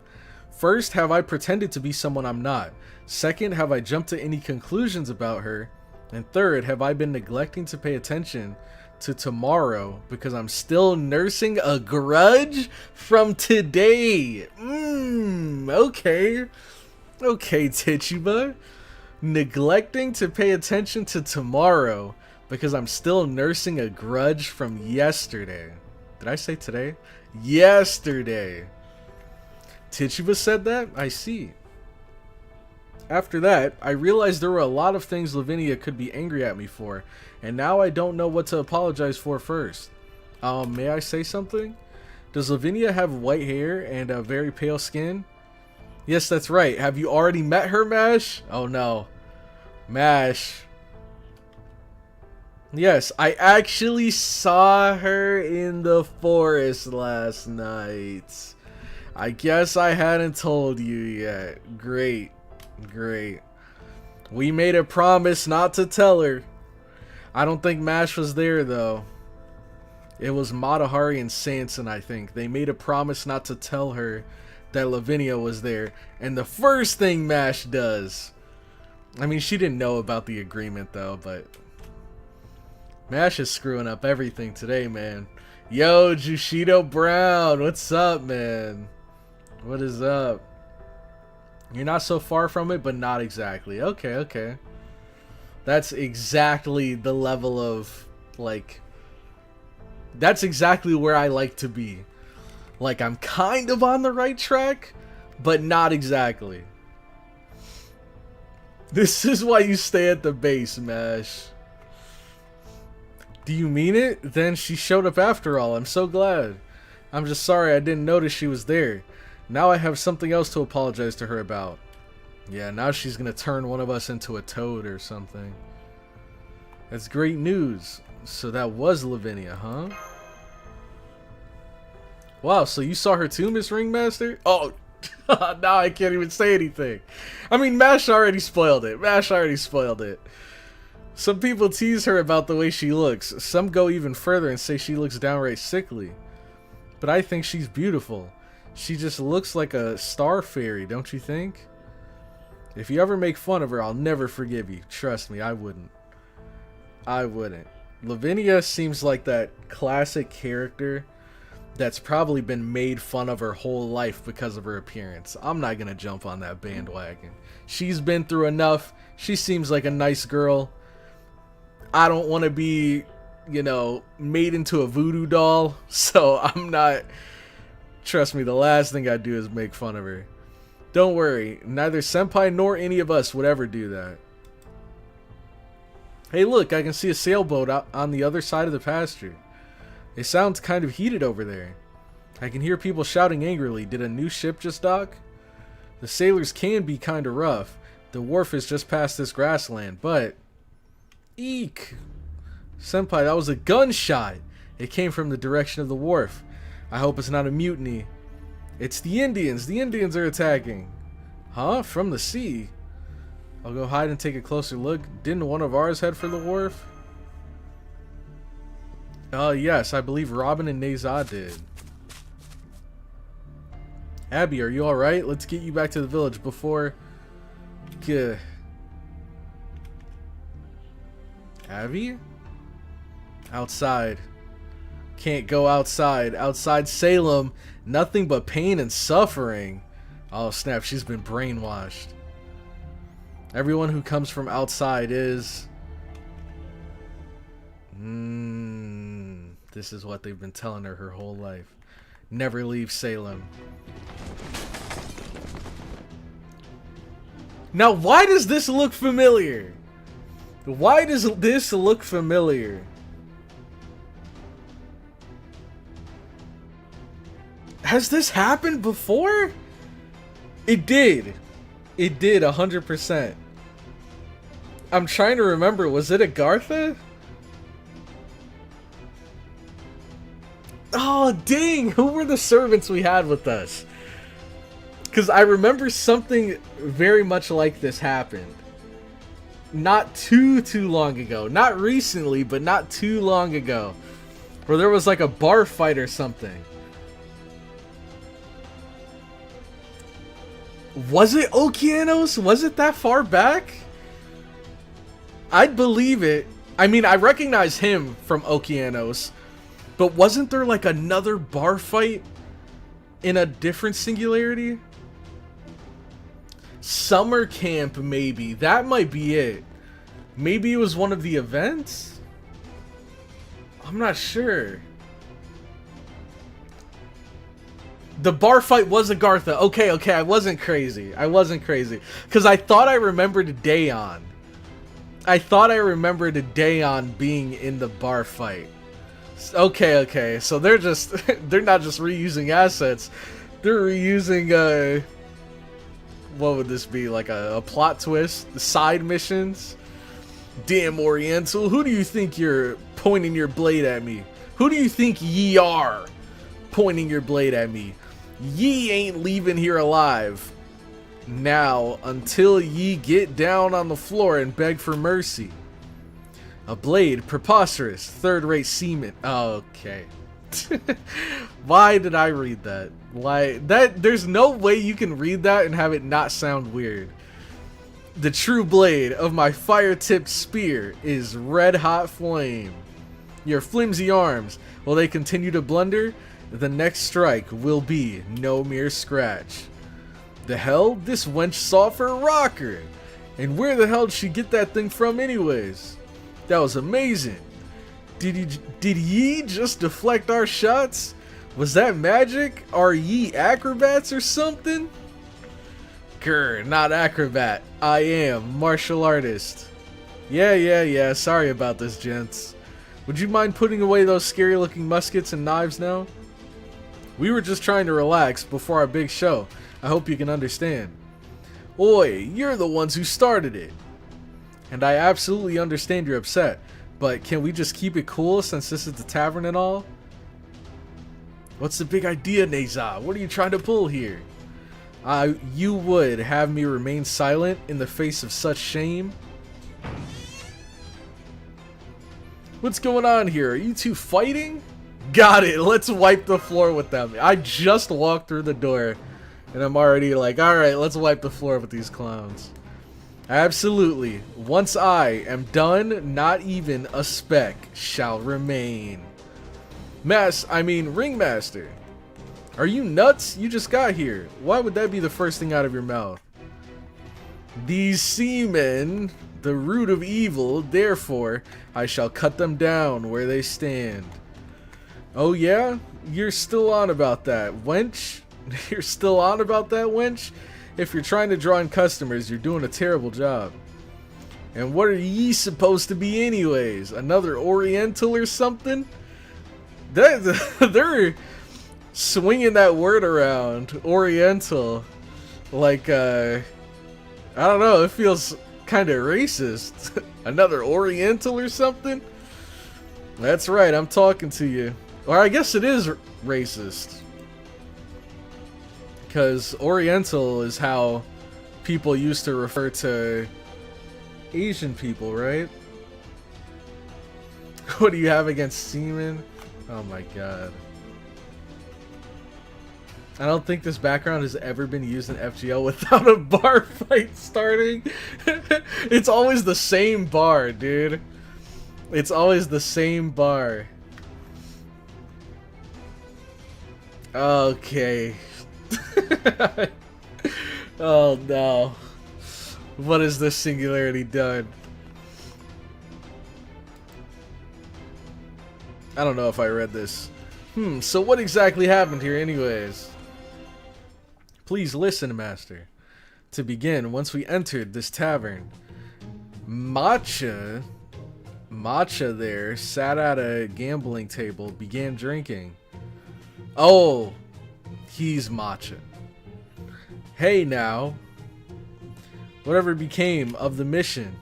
First, have I pretended to be someone I'm not? Second, have I jumped to any conclusions about her? And third, have I been neglecting to pay attention to tomorrow because I'm still nursing a grudge from today? Okay. Okay, Tituba. Neglecting to pay attention to tomorrow because I'm still nursing a grudge from yesterday. Did I say today? Yesterday. Tituba said that? I see. After that, I realized there were a lot of things Lavinia could be angry at me for, and now I don't know what to apologize for first. May I say something? Does Lavinia have white hair and a very pale skin? Yes, that's right. Have you already met her, Mash? Oh no. Mash. Yes, I actually saw her in the forest last night. I guess I hadn't told you yet. Great. Great. We made a promise not to tell her. I don't think Mash was there though. It was Matahari and Sanson, I think. They made a promise not to tell her that Lavinia was there. And the first thing Mash does... I mean, she didn't know about the agreement though, but... Mash is screwing up everything today, man. Yo, Jushido Brown, what's up, man? What is up? You're not so far from it, but not exactly. Okay, okay. That's exactly the level of, like... That's exactly where I like to be. Like, I'm kind of on the right track, but not exactly. This is why you stay at the base, Mash. Do you mean it? Then she showed up after all. I'm so glad. I'm just sorry I didn't notice she was there. Now I have something else to apologize to her about. Yeah, now she's gonna turn one of us into a toad or something. That's great news. So that was Lavinia, huh? Wow, so you saw her too, Miss Ringmaster? Oh, now I can't even say anything. I mean, Mash already spoiled it. Mash already spoiled it. Some people tease her about the way she looks. Some go even further and say she looks downright sickly. But I think she's beautiful. She just looks like a star fairy, don't you think? If you ever make fun of her, I'll never forgive you. Trust me, I wouldn't. I wouldn't. Lavinia seems like that classic character that's probably been made fun of her whole life because of her appearance. I'm not gonna jump on that bandwagon. She's been through enough. She seems like a nice girl. I don't want to be, you know, made into a voodoo doll, so I'm not... Trust me, the last thing I'd do is make fun of her. Don't worry, neither Senpai nor any of us would ever do that. Hey look, I can see a sailboat out on the other side of the pasture. It sounds kind of heated over there. I can hear people shouting angrily. Did a new ship just dock? The sailors can be kind of rough. The wharf is just past this grassland, but... Eek! Senpai, that was a gunshot! It came from the direction of the wharf. I hope it's not a mutiny. It's the Indians! The Indians are attacking! Huh? From the sea? I'll go hide and take a closer look. Didn't one of ours head for the wharf? Yes, I believe Robin and Neza did. Abby, are you alright? Let's get you back to the village before... Abby? Outside. Can't go outside. Outside Salem, nothing but pain and suffering. Oh snap, she's been brainwashed. Everyone who comes from outside is... This is what they've been telling her whole life. Never leave Salem. Now, why does this look familiar? Why does this look familiar? Has this happened before? It did. It did, 100%. I'm trying to remember, was it Agartha? Oh, dang! Who were the servants we had with us? Because I remember something very much like this happened. Not too long ago. Not recently, but not too long ago. Where there was like a bar fight or something. Was it Okeanos? Was it that far back? I'd believe it. I mean, I recognize him from Okeanos. But wasn't there like another bar fight in a different singularity? Summer camp, maybe. That might be it. Maybe it was one of the events? I'm not sure. The bar fight was Agartha. Okay, I wasn't crazy. I wasn't crazy. Because I thought I remembered Dayon. I thought I remembered Dayon being in the bar fight. Okay. So they're just they're not just reusing assets. They're reusing what would this be? Like a plot twist? The side missions? Damn Oriental, who do you think you're pointing your blade at me? Who do you think ye are pointing your blade at me? Ye ain't leaving here alive. Now, until ye get down on the floor and beg for mercy. A blade, preposterous, third-rate seaman. Okay. Why did I read that? Why? There's no way you can read that and have it not sound weird. The true blade of my fire-tipped spear is red-hot flame. Your flimsy arms, will they continue to blunder? The next strike will be no mere scratch. The hell? This wench saw for a rocker. And where the hell did she get that thing from anyways? That was amazing. Did ye just deflect our shots? Was that magic? Are ye acrobats or something? Grr, not acrobat. I am martial artist. Yeah. Sorry about this, gents. Would you mind putting away those scary looking muskets and knives now? We were just trying to relax before our big show. I hope you can understand. Oi, you're the ones who started it. And I absolutely understand you're upset. But can we just keep it cool since this is the tavern and all? What's the big idea, Neza? What are you trying to pull here? You would have me remain silent in the face of such shame? What's going on here? Are you two fighting? Got it. Let's wipe the floor with them. I just walked through the door and I'm already like, alright, let's wipe the floor with these clowns. Absolutely. Once I am done, not even a speck shall remain. Ringmaster. Are you nuts? You just got here. Why would that be the first thing out of your mouth? These seamen, the root of evil, therefore I shall cut them down where they stand. Oh yeah? You're still on about that, wench? You're still on about that, wench? If you're trying to draw in customers, you're doing a terrible job. And what are ye supposed to be anyways? Another Oriental or something? They're swinging that word around, Oriental, like, I don't know, it feels kind of racist. Another Oriental or something? That's right, I'm talking to you. Or I guess it is racist. Because Oriental is how people used to refer to Asian people, right? What do you have against seamen? Oh my god. I don't think this background has ever been used in FGL without a bar fight starting. It's always the same bar, dude. It's always the same bar. Okay. Oh no. What has this singularity done? I don't know if I read this. So what exactly happened here anyways? Please listen, master. To begin, once we entered this tavern, Matcha there sat at a gambling table, began drinking. Oh, he's Matcha. Hey now, whatever became of the mission?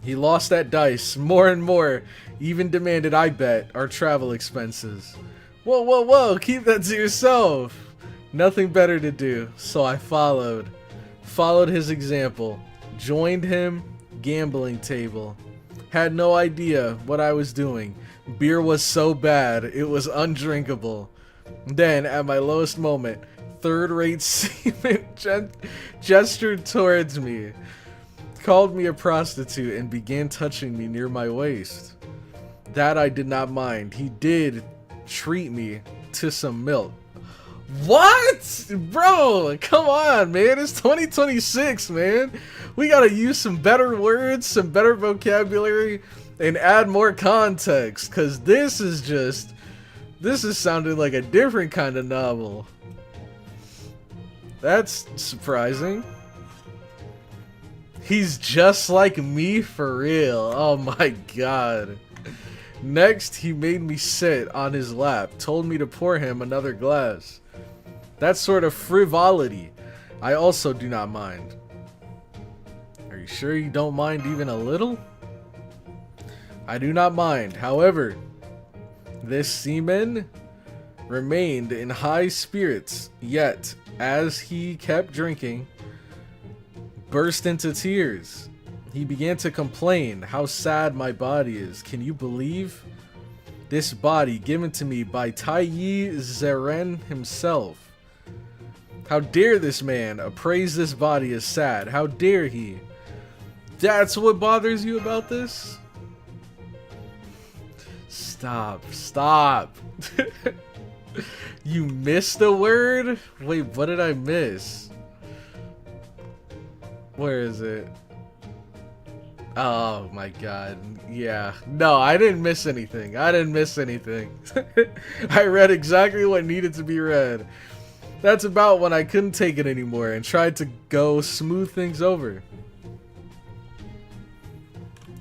He lost that dice more and more, even demanded I bet our travel expenses. Whoa, whoa, whoa, keep that to yourself. Nothing better to do, so I followed his example, joined him, gambling table. Had no idea what I was doing. Beer was so bad, it was undrinkable. Then, at my lowest moment, third-rate seaman gestured towards me, called me a prostitute, and began touching me near my waist. That I did not mind. He did treat me to some milk. What? Bro, come on, man. It's 2026, man. We gotta use some better words, some better vocabulary, and add more context, because this is sounding like a different kind of novel. That's surprising. He's just like me for real. Oh my god. Next, he made me sit on his lap, told me to pour him another glass. That sort of frivolity, I also do not mind. Are you sure you don't mind even a little? I do not mind. However, this seaman remained in high spirits, yet, as he kept drinking, burst into tears. He began to complain how sad my body is. Can you believe? This body given to me by Taiyi Zeren himself. How dare this man appraise this body as sad? How dare he? That's what bothers you about this? Stop. You missed a word? Wait, what did I miss? Where is it? Oh my god. Yeah. No, I didn't miss anything. I read exactly what needed to be read. That's about when I couldn't take it anymore and tried to go smooth things over.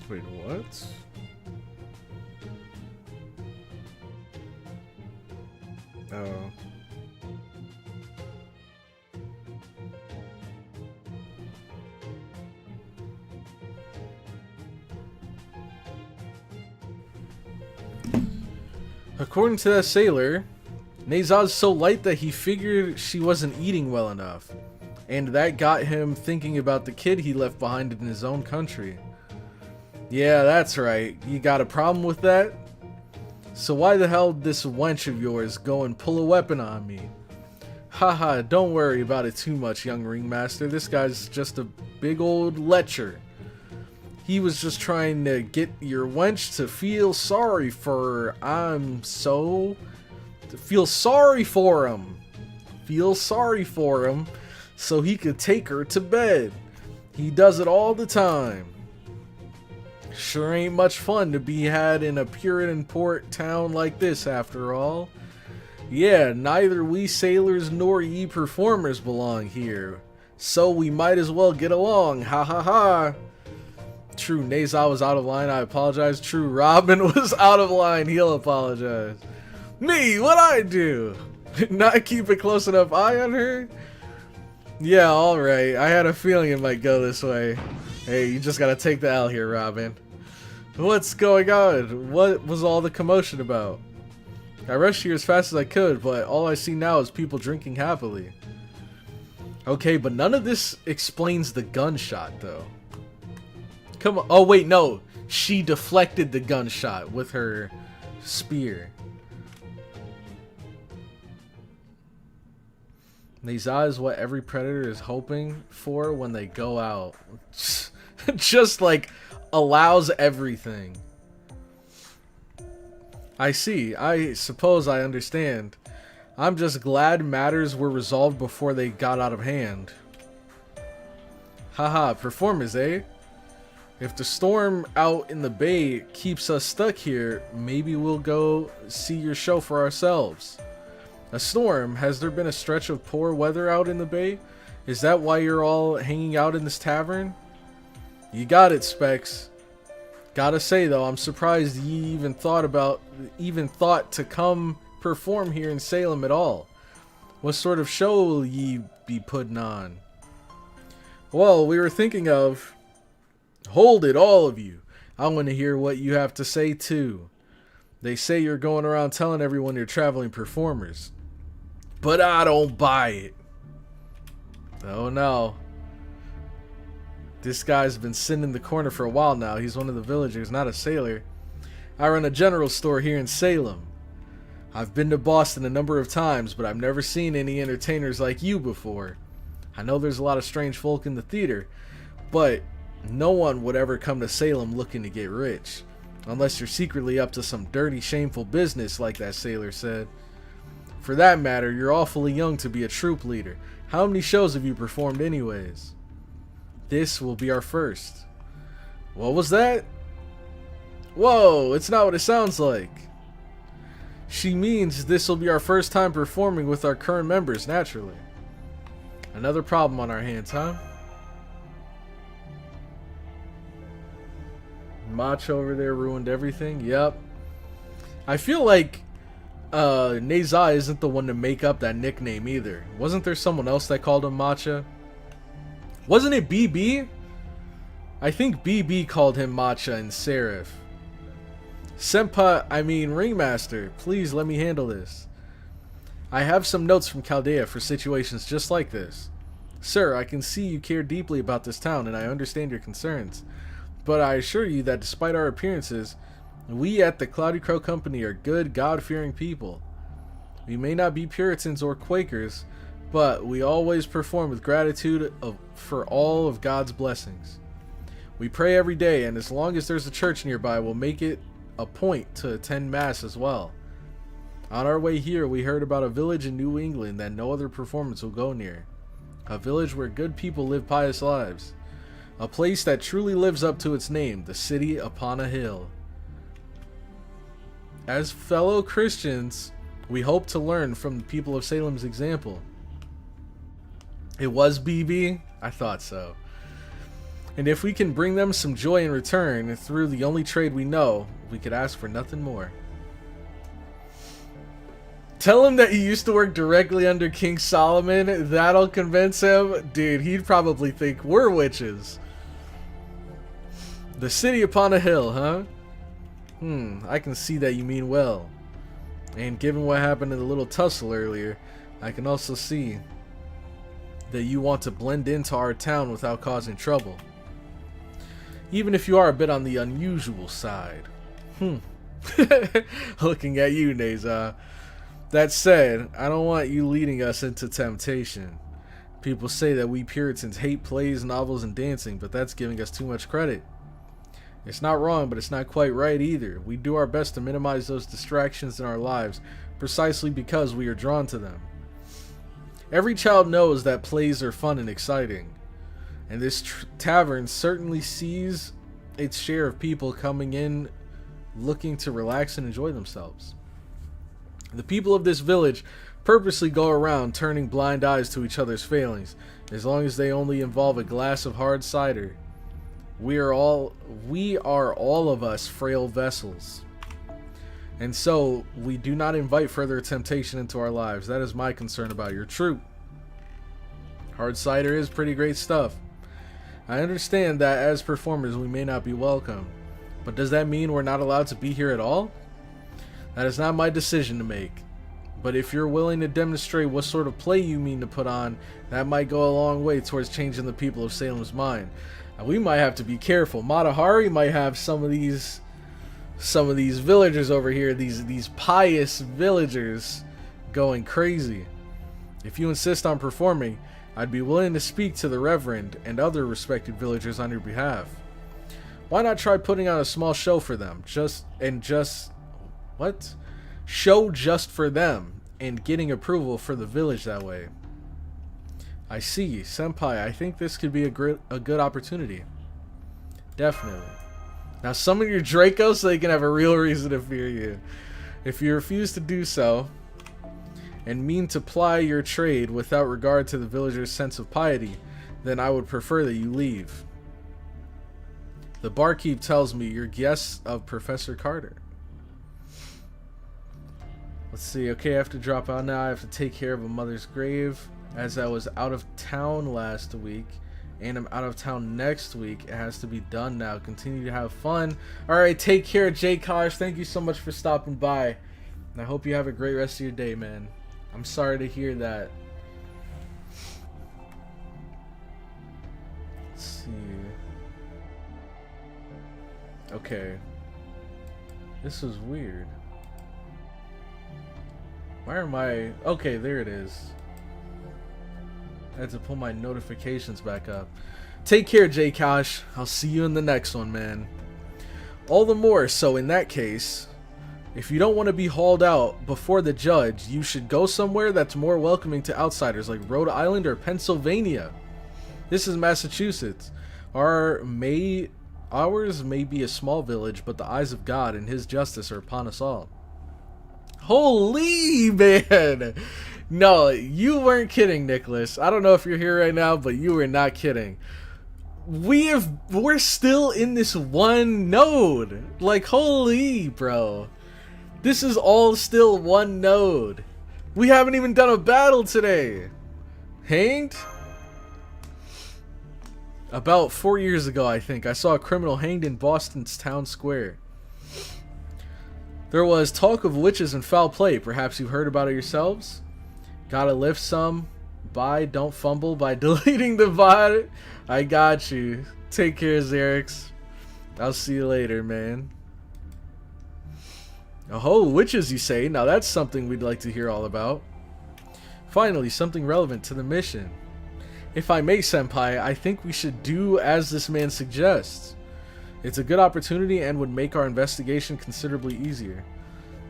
Wait, what? Oh. According to that sailor, Nezah's so light that he figured she wasn't eating well enough, and that got him thinking about the kid he left behind in his own country. Yeah, that's right. You got a problem with that? So why the hell did this wench of yours go and pull a weapon on me? Haha, don't worry about it too much, young ringmaster. This guy's just a big old lecher. He was just trying to get your wench to feel sorry for her. Feel sorry for him so he could take her to bed. He does it all the time. Sure ain't much fun to be had in a Puritan port town like this after all. Yeah, neither we sailors nor ye performers belong here, so we might as well get along, ha ha ha. True, Nezah was out of line, I apologize. True, Robin was out of line, he'll apologize. Me, what'd I do? Not keep a close enough eye on her? Yeah, alright, I had a feeling it might go this way. Hey, you just gotta take the L here, Robin. What's going on? What was all the commotion about? I rushed here as fast as I could, but all I see now is people drinking happily. Okay, but none of this explains the gunshot, though. Come on. Oh, wait, no. She deflected the gunshot with her spear. Nezah is what every predator is hoping for when they go out. Just, like, allows everything. I see. I suppose I understand. I'm just glad matters were resolved before they got out of hand. Haha, performers, eh? If the storm out in the bay keeps us stuck here, maybe we'll go see your show for ourselves. A storm? Has there been a stretch of poor weather out in the bay? Is that why you're all hanging out in this tavern? You got it, Specs. Gotta say though, I'm surprised ye even thought to come perform here in Salem at all. What sort of show will ye be putting on? Well, we were thinking of... Hold it, all of you. I want to hear what you have to say too. They say you're going around telling everyone you're traveling performers. But I don't buy it. Oh no. This guy's been sitting in the corner for a while now. He's one of the villagers, not a sailor. I run a general store here in Salem. I've been to Boston a number of times, but I've never seen any entertainers like you before. I know there's a lot of strange folk in the theater, but no one would ever come to Salem looking to get rich. Unless you're secretly up to some dirty, shameful business like that sailor said. For that matter, you're awfully young to be a troop leader. How many shows have you performed anyways? This will be our first. What was that? Whoa, it's not what it sounds like. She means this will be our first time performing with our current members, naturally. Another problem on our hands, huh? Macho over there ruined everything. Yep. I feel like Neza isn't the one to make up that nickname either. Wasn't there someone else that called him Matcha? Wasn't it BB? I think BB called him Matcha and Seraph. Ringmaster, please let me handle this. I have some notes from Chaldea for situations just like this. Sir, I can see you care deeply about this town and I understand your concerns. But I assure you that despite our appearances, we at the CloudyCrow Company are good, God-fearing people. We may not be Puritans or Quakers, but we always perform with gratitude for all of God's blessings. We pray every day, and as long as there's a church nearby, we'll make it a point to attend Mass as well. On our way here, we heard about a village in New England that no other performance will go near. A village where good people live pious lives. A place that truly lives up to its name, the city upon a hill. As fellow Christians, we hope to learn from the people of Salem's example. It was BB? I thought so. And if we can bring them some joy in return through the only trade we know, we could ask for nothing more. Tell him that you used to work directly under King Solomon. That'll convince him. Dude, he'd probably think we're witches. The city upon a hill, huh? I can see that you mean well. And given what happened in the little tussle earlier, I can also see that you want to blend into our town without causing trouble. Even if you are a bit on the unusual side. Looking at you, Neza. That said, I don't want you leading us into temptation. People say that we Puritans hate plays, novels, and dancing, but that's giving us too much credit. It's not wrong, but it's not quite right either. We do our best to minimize those distractions in our lives, precisely because we are drawn to them. Every child knows that plays are fun and exciting, and this tavern certainly sees its share of people coming in looking to relax and enjoy themselves. The people of this village purposely go around turning blind eyes to each other's failings, as long as they only involve a glass of hard cider. We are all of us frail vessels. And so, we do not invite further temptation into our lives. That is my concern about your troop. Hard cider is pretty great stuff. I understand that as performers we may not be welcome. But does that mean we're not allowed to be here at all? That is not my decision to make. But if you're willing to demonstrate what sort of play you mean to put on, that might go a long way towards changing the people of Salem's mind. And we might have to be careful. Matahari might have some of these villagers over here, these pious villagers, going crazy. If you insist on performing, I'd be willing to speak to the Reverend and other respected villagers on your behalf. Why not try putting on a small show for them? What? Show just for them and getting approval for the village that way. I see. Senpai, I think this could be a good opportunity. Definitely. Now summon your Draco so they can have a real reason to fear you. If you refuse to do so, and mean to ply your trade without regard to the villagers' sense of piety, then I would prefer that you leave. The barkeep tells me you're guests of Professor Carter. Let's see. Okay, I have to drop out now. I have to take care of a mother's grave. As I was out of town last week, and I'm out of town next week, it has to be done now. Continue to have fun. Alright, take care, Jay Kosh. Thank you so much for stopping by. And I hope you have a great rest of your day, man. I'm sorry to hear that. Let's see. Okay. This is weird. Why am I... Okay, there it is. I had to pull my notifications back up. Take care, Jay Kosh. I'll see you in the next one, man. All the more so in that case, if you don't want to be hauled out before the judge, you should go somewhere that's more welcoming to outsiders, like Rhode Island or Pennsylvania. This is Massachusetts. Ours may be a small village, but the eyes of God and his justice are upon us all. Holy man! No, you weren't kidding, Nicholas. I don't know if you're here right now, but you were not kidding. We're still in this one node. Like, holy, bro. This is all still one node. We haven't even done a battle today. Hanged? About 4 years ago, I think, I saw a criminal hanged in Boston's town square. There was talk of witches and foul play. Perhaps you've heard about it yourselves? Gotta lift some. Bye, don't fumble by deleting the bot. I got you. Take care, Xerix. I'll see you later, man. Oh, witches, you say? Now that's something we'd like to hear all about. Finally, something relevant to the mission. If I may, Senpai, I think we should do as this man suggests. It's a good opportunity and would make our investigation considerably easier.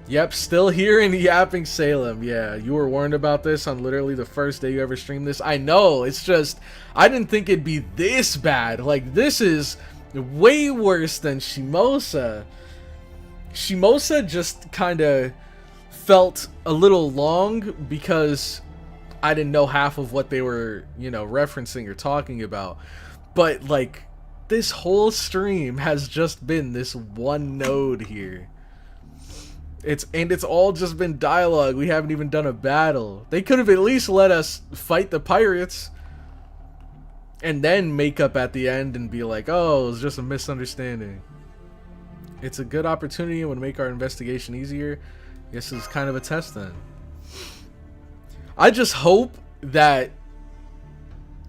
Yep, still here in Yapping Salem. Yeah, you were warned about this on literally the first day you ever streamed this. I know, it's just, I didn't think it'd be this bad. Like, this is way worse than Shimosa. Shimosa just kind of felt a little long because I didn't know half of what they were, you know, referencing or talking about. But, like, this whole stream has just been this one node here. It's all just been dialogue. We haven't even done a battle. They could have at least let us fight the pirates and then make up at the end and be like, oh, it was just a misunderstanding. It's a good opportunity and would make our investigation easier. I guess it's kind of a test then. I just hope that,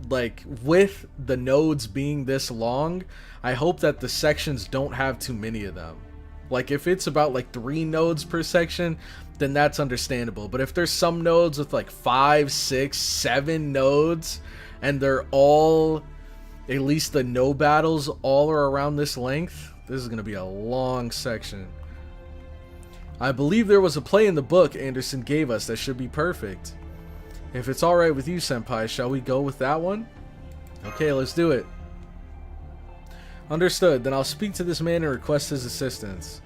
like, with the nodes being this long, I hope that the sections don't have too many of them. Like, if it's about like 3 nodes per section, then that's understandable. But if there's some nodes with like 5, 6, 7 nodes, and they're all, at least the no battles, all are around this length, this is going to be a long section. I believe there was a play in the book Anderson gave us that should be perfect. If it's alright with you, Senpai, shall we go with that one? Okay, let's do it. Understood. Then I'll speak to this man and request his assistance.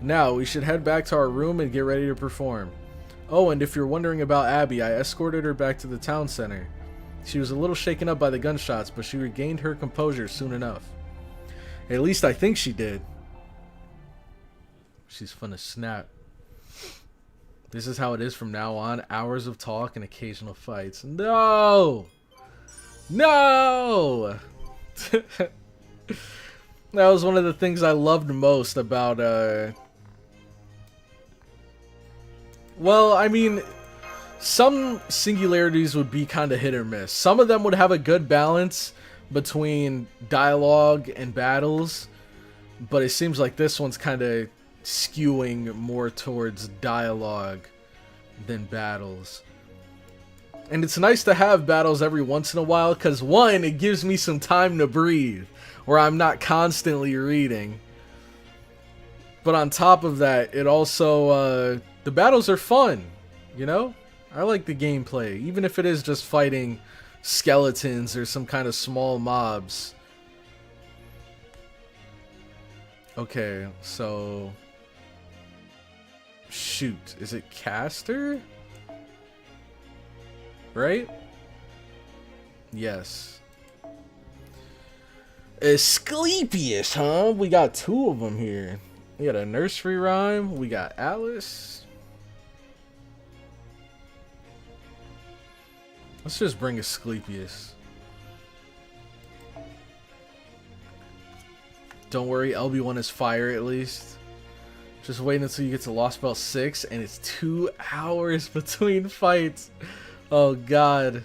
Now, we should head back to our room and get ready to perform. Oh, and if you're wondering about Abby, I escorted her back to the town center. She was a little shaken up by the gunshots, but she regained her composure soon enough. At least I think she did. She's finna snap. This is how it is from now on. Hours of talk and occasional fights. No! No! That was one of the things I loved most about, well, I mean, some singularities would be kind of hit or miss. Some of them would have a good balance between dialogue and battles, but it seems like this one's kind of skewing more towards dialogue than battles. And it's nice to have battles every once in a while, because one, it gives me some time to breathe, where I'm not constantly reading. But on top of that, it also, the battles are fun, you know? I like the gameplay, even if it is just fighting skeletons or some kind of small mobs. Okay, so... Shoot, is it caster? Right? Yes. Asclepius, huh? We got two of them here. We got a nursery rhyme. We got Alice. Let's just bring Asclepius. Don't worry, LB1 is fire at least. Just wait until you get to Lost Belt 6 and it's 2 hours between fights. Oh god.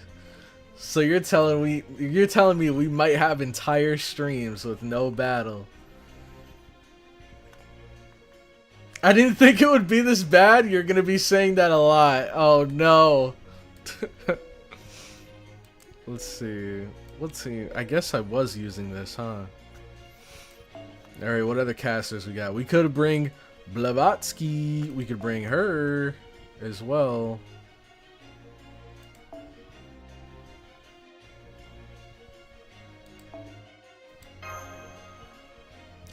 So you're telling me we might have entire streams with no battle. I didn't think it would be this bad. You're gonna be saying that a lot. Oh no. Let's see. I guess I was using this, huh? Alright, what other casters we got? We could bring Blavatsky. We could bring her as well.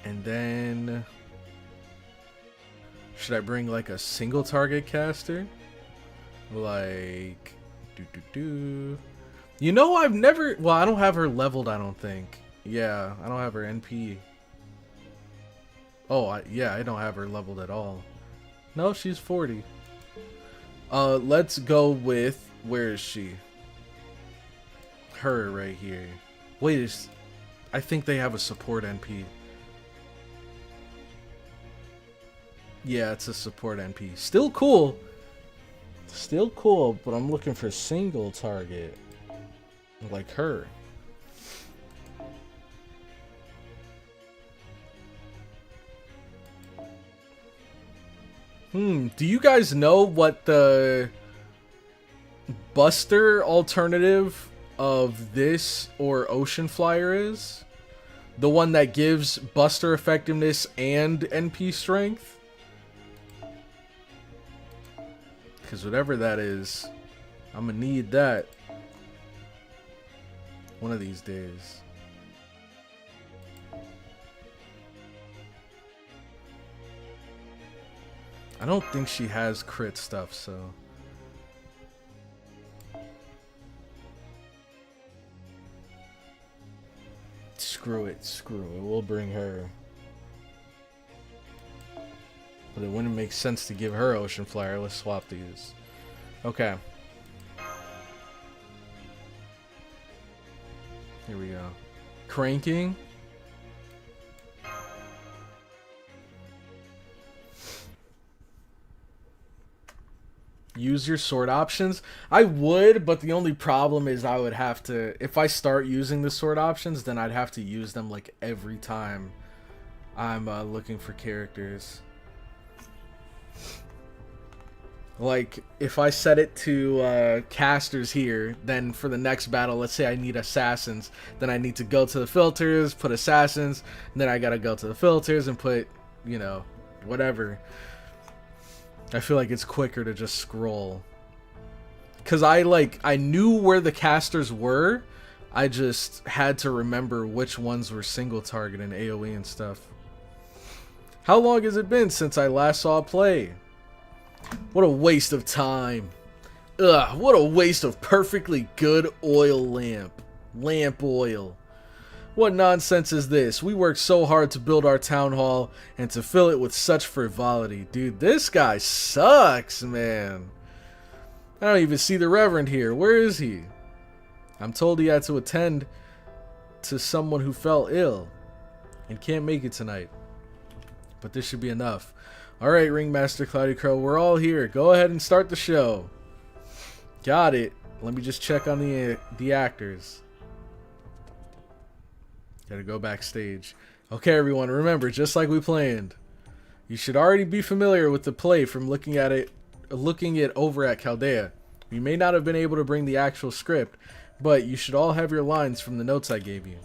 And then... should I bring like a single target caster? Like... You know, I've never... well, I don't have her leveled, I don't think. Yeah, I don't have her NP. Oh, yeah, I don't have her leveled at all. No, she's 40. Let's go with... where is she? Her right here. Wait, I think they have a support NP. Yeah, it's a support NP. Still cool. Still cool, but I'm looking for single target. Like her. Do you guys know what the Buster alternative of this or Ocean Flyer is? The one that gives Buster effectiveness and NP strength? Because whatever that is, I'm gonna need that one of these days. I don't think she has crit stuff, so... Screw it, we'll bring her. But it wouldn't make sense to give her Ocean Flyer. Let's swap these. Okay. Here we go. Cranking. Use your sword options. I would, but the only problem is I would have to... if I start using the sword options, then I'd have to use them like every time I'm looking for characters. Like, if I set it to casters here, then for the next battle, let's say I need assassins, then I need to go to the filters, put assassins, and then I gotta go to the filters and put, you know, whatever. I feel like it's quicker to just scroll. Because I knew where the casters were, I just had to remember which ones were single target and AoE and stuff. How long has it been since I last saw a play? What a waste of time. Ugh, what a waste of perfectly good oil lamp. Lamp oil. What nonsense is this? We worked so hard to build our town hall and to fill it with such frivolity. Dude, this guy sucks, man. I don't even see the Reverend here. Where is he? I'm told he had to attend to someone who fell ill and can't make it tonight. But this should be enough. Alright, Ringmaster CloudyCrow, we're all here. Go ahead and start the show. Got it. Let me just check on the actors. Gotta go backstage. Okay, everyone, remember, just like we planned, you should already be familiar with the play from looking it over at Chaldea. You may not have been able to bring the actual script, but you should all have your lines from the notes I gave you.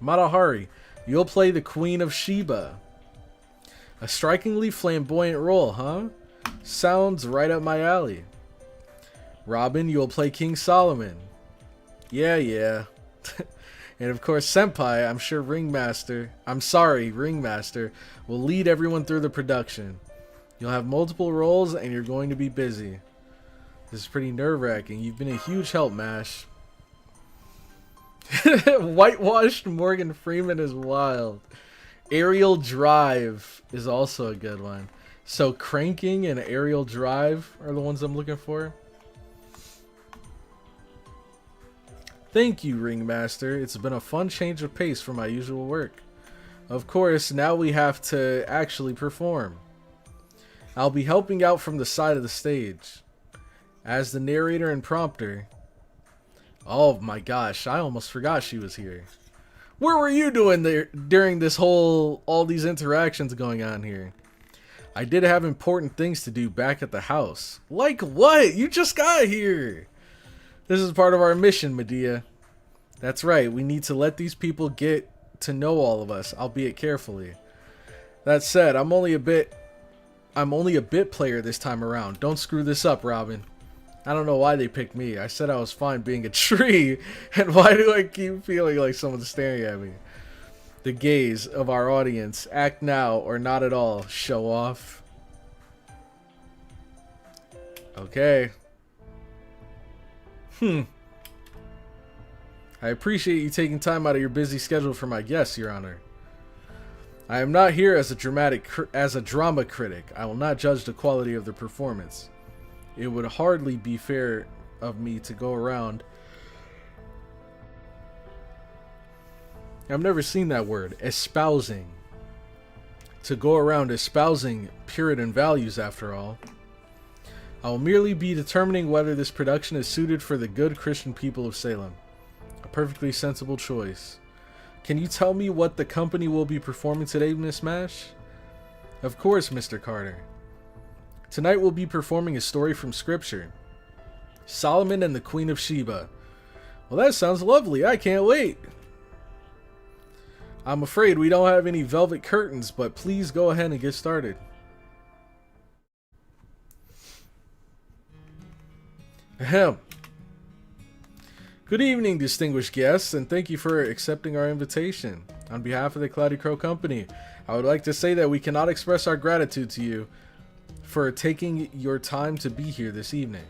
Matahari, you'll play the Queen of Sheba. A strikingly flamboyant role, huh? Sounds right up my alley. Robin, you'll play King Solomon. Yeah. And of course, Senpai, Ringmaster, will lead everyone through the production. You'll have multiple roles and you're going to be busy. This is pretty nerve-wracking. You've been a huge help, MASH. Whitewashed Morgan Freeman is wild. Aerial Drive is also a good one. So Cranking and Aerial Drive are the ones I'm looking for. Thank you, Ringmaster. It's been a fun change of pace from my usual work. Of course, now we have to actually perform. I'll be helping out from the side of the stage. As the narrator and prompter. Oh my gosh, I almost forgot she was here. Where were you doing there during this all these interactions going on here? I did have important things to do back at the house. Like what? You just got here. This is part of our mission, Medea. That's right, we need to let these people get to know all of us, albeit carefully. That said, I'm only a bit player this time around. Don't screw this up, Robin. I don't know why they picked me. I said I was fine being a tree, and why do I keep feeling like someone's staring at me? The gaze of our audience. Act now or not at all. Show off. Okay. I appreciate you taking time out of your busy schedule for my guests, Your Honor. I am not here as a drama critic. I will not judge the quality of the performance. It would hardly be fair of me to go around. I've never seen that word. Espousing. To go around espousing Puritan values, after all. I will merely be determining whether this production is suited for the good Christian people of Salem. A perfectly sensible choice. Can you tell me what the company will be performing today, Miss Mash? Of course, Mr. Carter. Tonight we'll be performing a story from Scripture. Solomon and the Queen of Sheba. Well, that sounds lovely. I can't wait. I'm afraid we don't have any velvet curtains, but please go ahead and get started. Ahem. Good evening, distinguished guests, and thank you for accepting our invitation. On behalf of the CloudyCrow Company, I would like to say that we cannot express our gratitude to you for taking your time to be here this evening.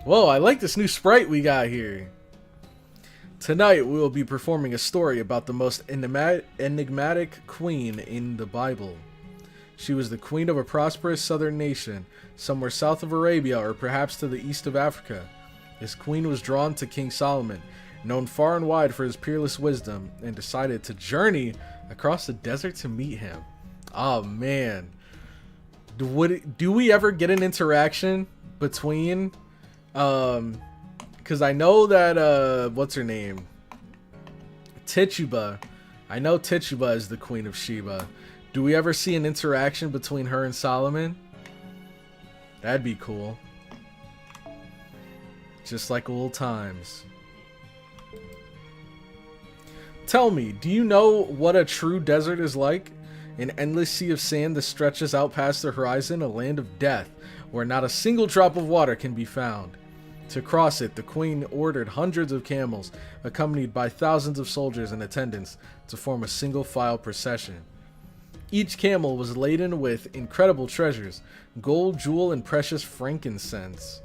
Whoa, I like this new sprite we got here. Tonight, we will be performing a story about the most enigmatic queen in the Bible. She was the queen of a prosperous southern nation, somewhere south of Arabia or perhaps to the east of Africa. This queen was drawn to King Solomon, known far and wide for his peerless wisdom, and decided to journey across the desert to meet him. Oh man. Do we ever get an interaction between because I know that what's her name, TITUBA, I know TITUBA is the Queen of Sheba. Do we ever see an interaction between her and Solomon? That'd be cool. Just like old times. Tell me, do you know what a true desert is like? An endless sea of sand that stretches out past the horizon, a land of death, where not a single drop of water can be found. To cross it, the queen ordered hundreds of camels, accompanied by thousands of soldiers and attendants, to form a single-file procession. Each camel was laden with incredible treasures, gold, jewel, and precious frankincense.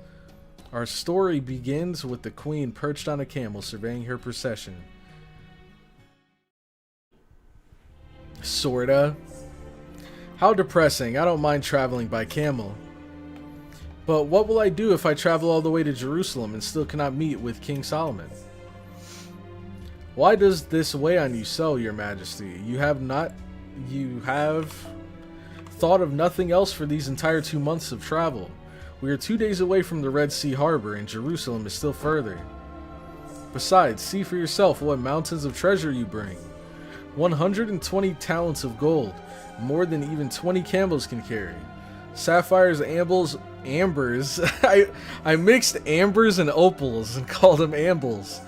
Our story begins with the queen perched on a camel surveying her procession. Sorta. How depressing. I don't mind traveling by camel. But what will I do if I travel all the way to Jerusalem and still cannot meet with King Solomon? Why does this weigh on you so, Your Majesty? You have thought of nothing else for these entire 2 months of travel. We are 2 days away from the Red Sea Harbor, and Jerusalem is still further. Besides, see for yourself what mountains of treasure you bring. 120 talents of gold, more than even 20 camels can carry. Sapphires, ambers. I mixed ambers and opals and called them ambles.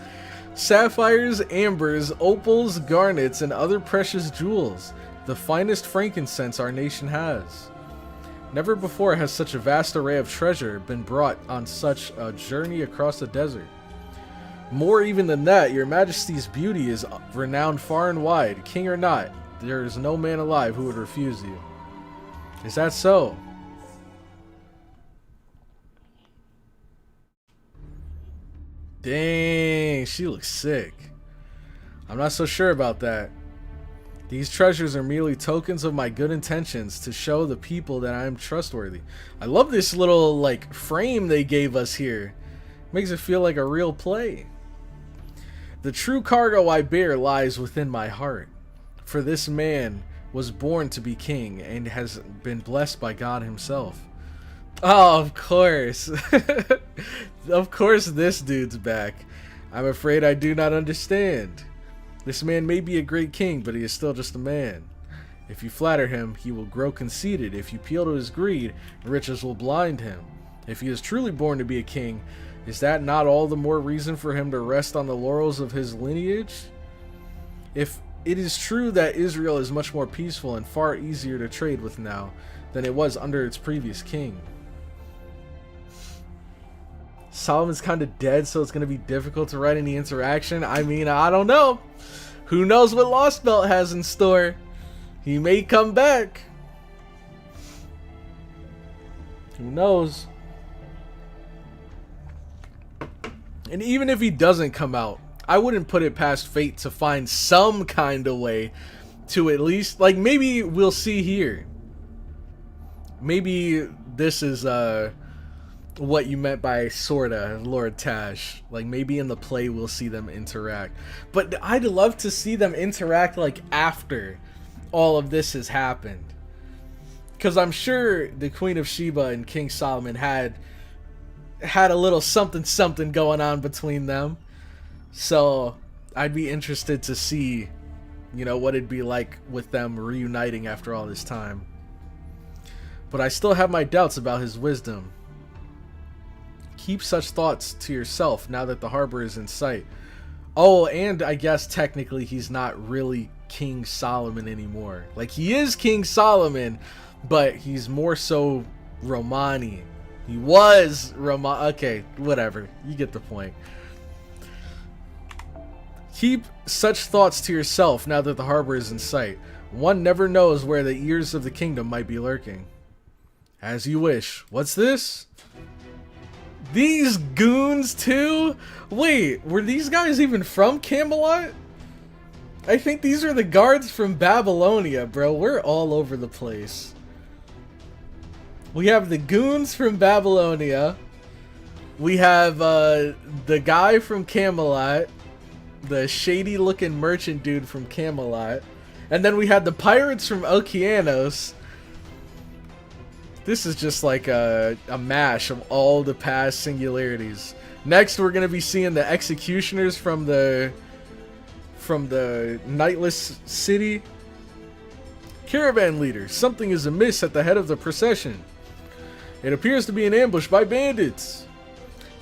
Sapphires, ambers, opals, garnets, and other precious jewels. the finest frankincense our nation has. Never before has such a vast array of treasure been brought on such a journey across the desert. More even than that, your majesty's beauty is renowned far and wide. King or not, there is no man alive who would refuse you. Is that so? Dang, she looks sick. I'm not so sure about that. These treasures are merely tokens of my good intentions to show the people that I am trustworthy. I love this little, like, frame they gave us here. Makes it feel like a real play. The true cargo I bear lies within my heart. For this man was born to be king and has been blessed by God himself. Oh, of course. Of course this dude's back. I'm afraid I do not understand. This man may be a great king, but he is still just a man. If you flatter him, he will grow conceited. If you appeal to his greed, riches will blind him. If he is truly born to be a king, is that not all the more reason for him to rest on the laurels of his lineage? If it is true that Israel is much more peaceful and far easier to trade with now than it was under its previous king. Solomon's kind of dead, so it's going to be difficult to write any interaction. I mean, I don't know. Who knows what Lost Belt has in store? He may come back. Who knows? And even if he doesn't come out, I wouldn't put it past fate to find some kind of way to at least, like, maybe we'll see here. Maybe this is what you meant by sorta, Lord Tash. Like, maybe in the play we'll see them interact. But I'd love to see them interact, like, after all of this has happened. Because I'm sure the Queen of Sheba and King Solomon had a little something going on between them. So I'd be interested to see, you know, what it'd be like with them reuniting after all this time. But I still have my doubts about his wisdom. Keep such thoughts to yourself now that the harbor is in sight. Oh, and I guess technically he's not really King Solomon anymore. Like, he is King Solomon, but he's more so Romani. He was Romani. Okay, whatever. You get the point. Keep such thoughts to yourself now that the harbor is in sight. One never knows where the ears of the kingdom might be lurking. As you wish. What's this? These goons too? Wait, were these guys even from Camelot? I think these are the guards from Babylonia, bro. We're all over the place. We have the goons from Babylonia. We have the guy from Camelot. The shady looking merchant dude from Camelot. And then we had the pirates from Okeanos. This is just like a mash of all the past singularities. Next, we're gonna be seeing the executioners from the Nightless City. Caravan leader, something is amiss at the head of the procession. It appears to be an ambush by bandits.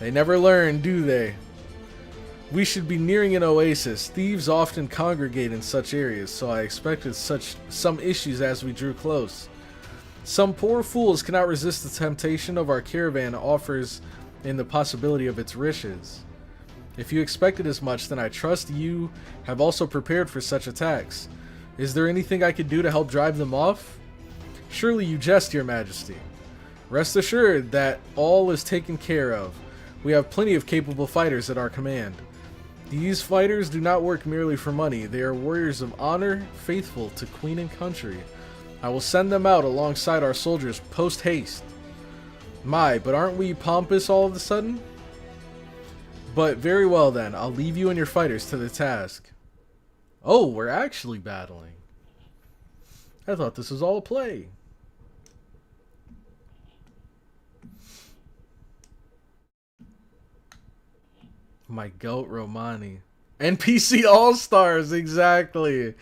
They never learn, do they? We should be nearing an oasis. Thieves often congregate in such areas, so I expected some issues as we drew close. Some poor fools cannot resist the temptation of our caravan offers in the possibility of its riches. If you expected as much, then I trust you have also prepared for such attacks. Is there anything I could do to help drive them off? Surely you jest, Your Majesty. Rest assured that all is taken care of. We have plenty of capable fighters at our command. These fighters do not work merely for money. They are warriors of honor, faithful to queen and country. I will send them out alongside our soldiers post-haste. My, but aren't we pompous all of a sudden? But very well then, I'll leave you and your fighters to the task. Oh, we're actually battling. I thought this was all a play. My goat Romani. NPC All-Stars, exactly.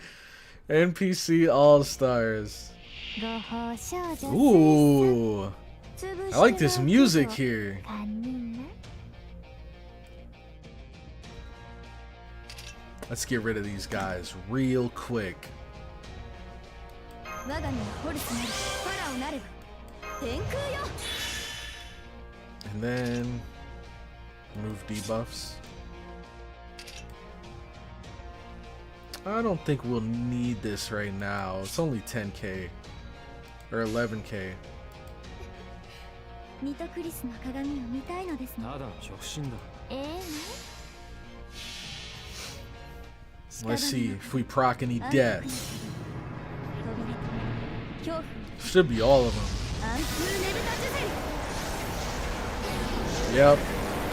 NPC All-Stars. Ooh. I like this music here. Let's get rid of these guys real quick. And then move debuffs. I don't think we'll need this right now. It's only 10k or 11k. Let's see if we proc any death. Should be all of them. Yep.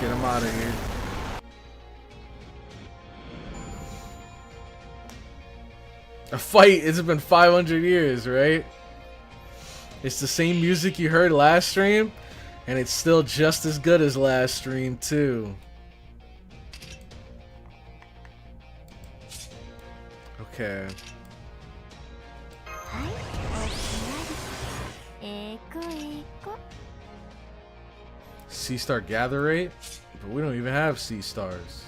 Get him out of here. A fight, it's been 500 years, right? It's the same music you heard last stream, and it's still just as good as last stream, too. Okay. C-star gather rate? But we don't even have C-stars.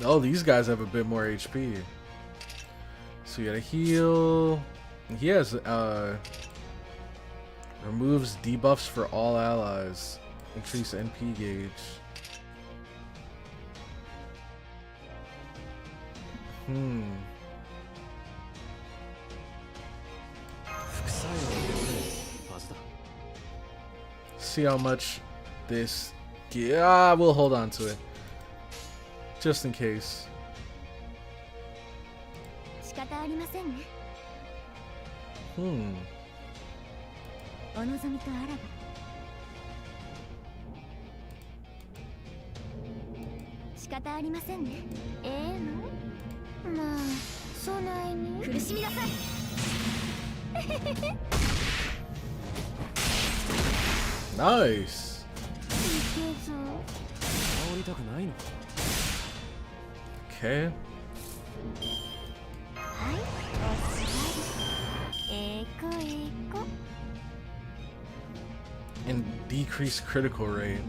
Oh, these guys have a bit more HP. So you gotta heal. He has removes debuffs for all allies. Increase NP gauge. See how much this. Yeah, we'll hold on to it. Just in case. Nice. Okay. And decrease critical rate.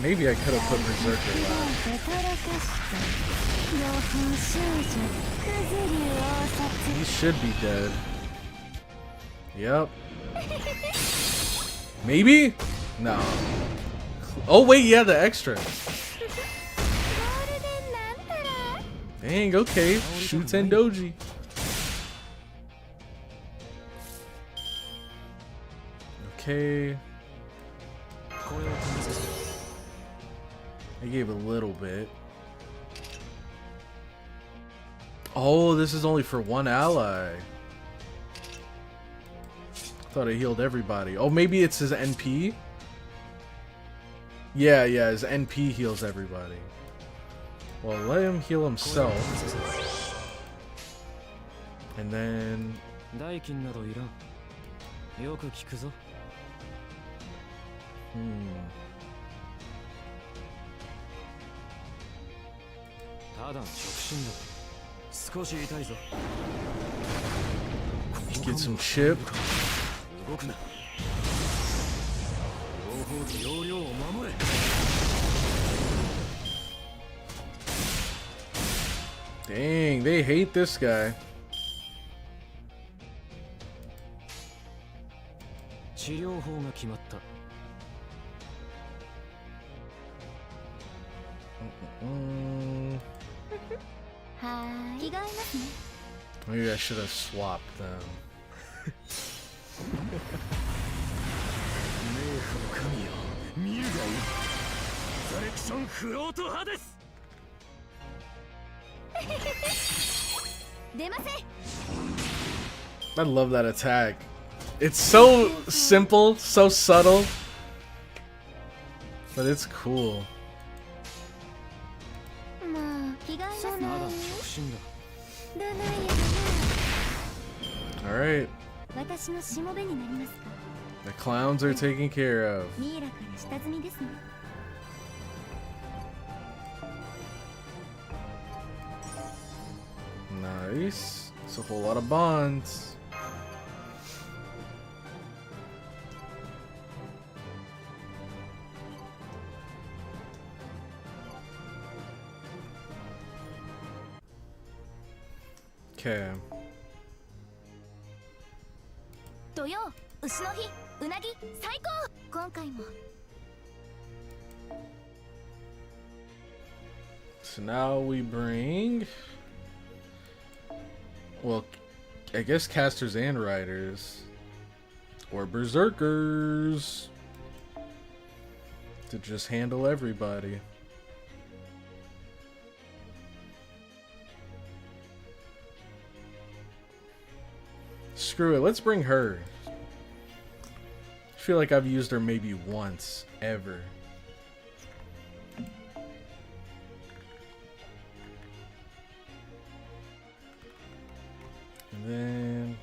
Maybe I could have put Berserker last. He should be dead. Yep. Maybe? No. Oh wait, yeah, the extra. Dang, okay. Shoots and doji. Okay. I gave a little bit. Oh, this is only for one ally. Thought I healed everybody. Oh, maybe it's his NP? Yeah, his NP heals everybody. Well, let him heal himself. And then... Get some chip. Dang, they hate this guy. Maybe I should have swapped them. I love that attack. It's so simple, so subtle, but it's cool. Alright. 私のしもべになりますか。 The clowns are taken care of. ミイラから下積みですね。 Nice. It's a whole lot of bonds. Okay. 土曜、牛の日、うなぎ、最高。今回も。 So now we bring, well, I guess casters and riders, or berserkers, to just handle everybody. Screw it, let's bring her. I feel like I've used her maybe once, ever. And then...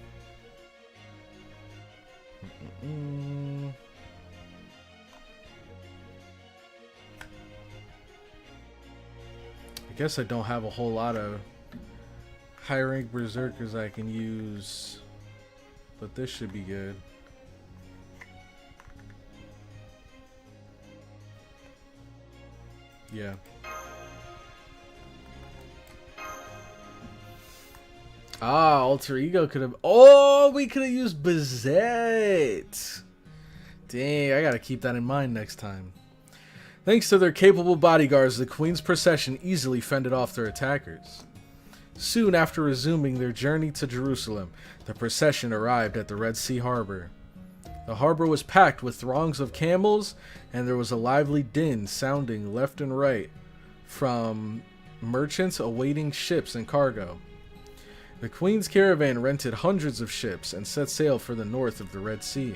I guess I don't have a whole lot of high rank berserkers I can use, but this should be good. Yeah. Ah, alter ego could have. Oh, we could have used Bazette. Dang, I gotta keep that in mind next time. Thanks to their capable bodyguards, the Queen's procession easily fended off their attackers. Soon after resuming their journey to Jerusalem, the procession arrived at the Red Sea harbor. The harbor was packed with throngs of camels, and there was a lively din sounding left and right from merchants awaiting ships and cargo. The Queen's caravan rented hundreds of ships and set sail for the north of the Red Sea.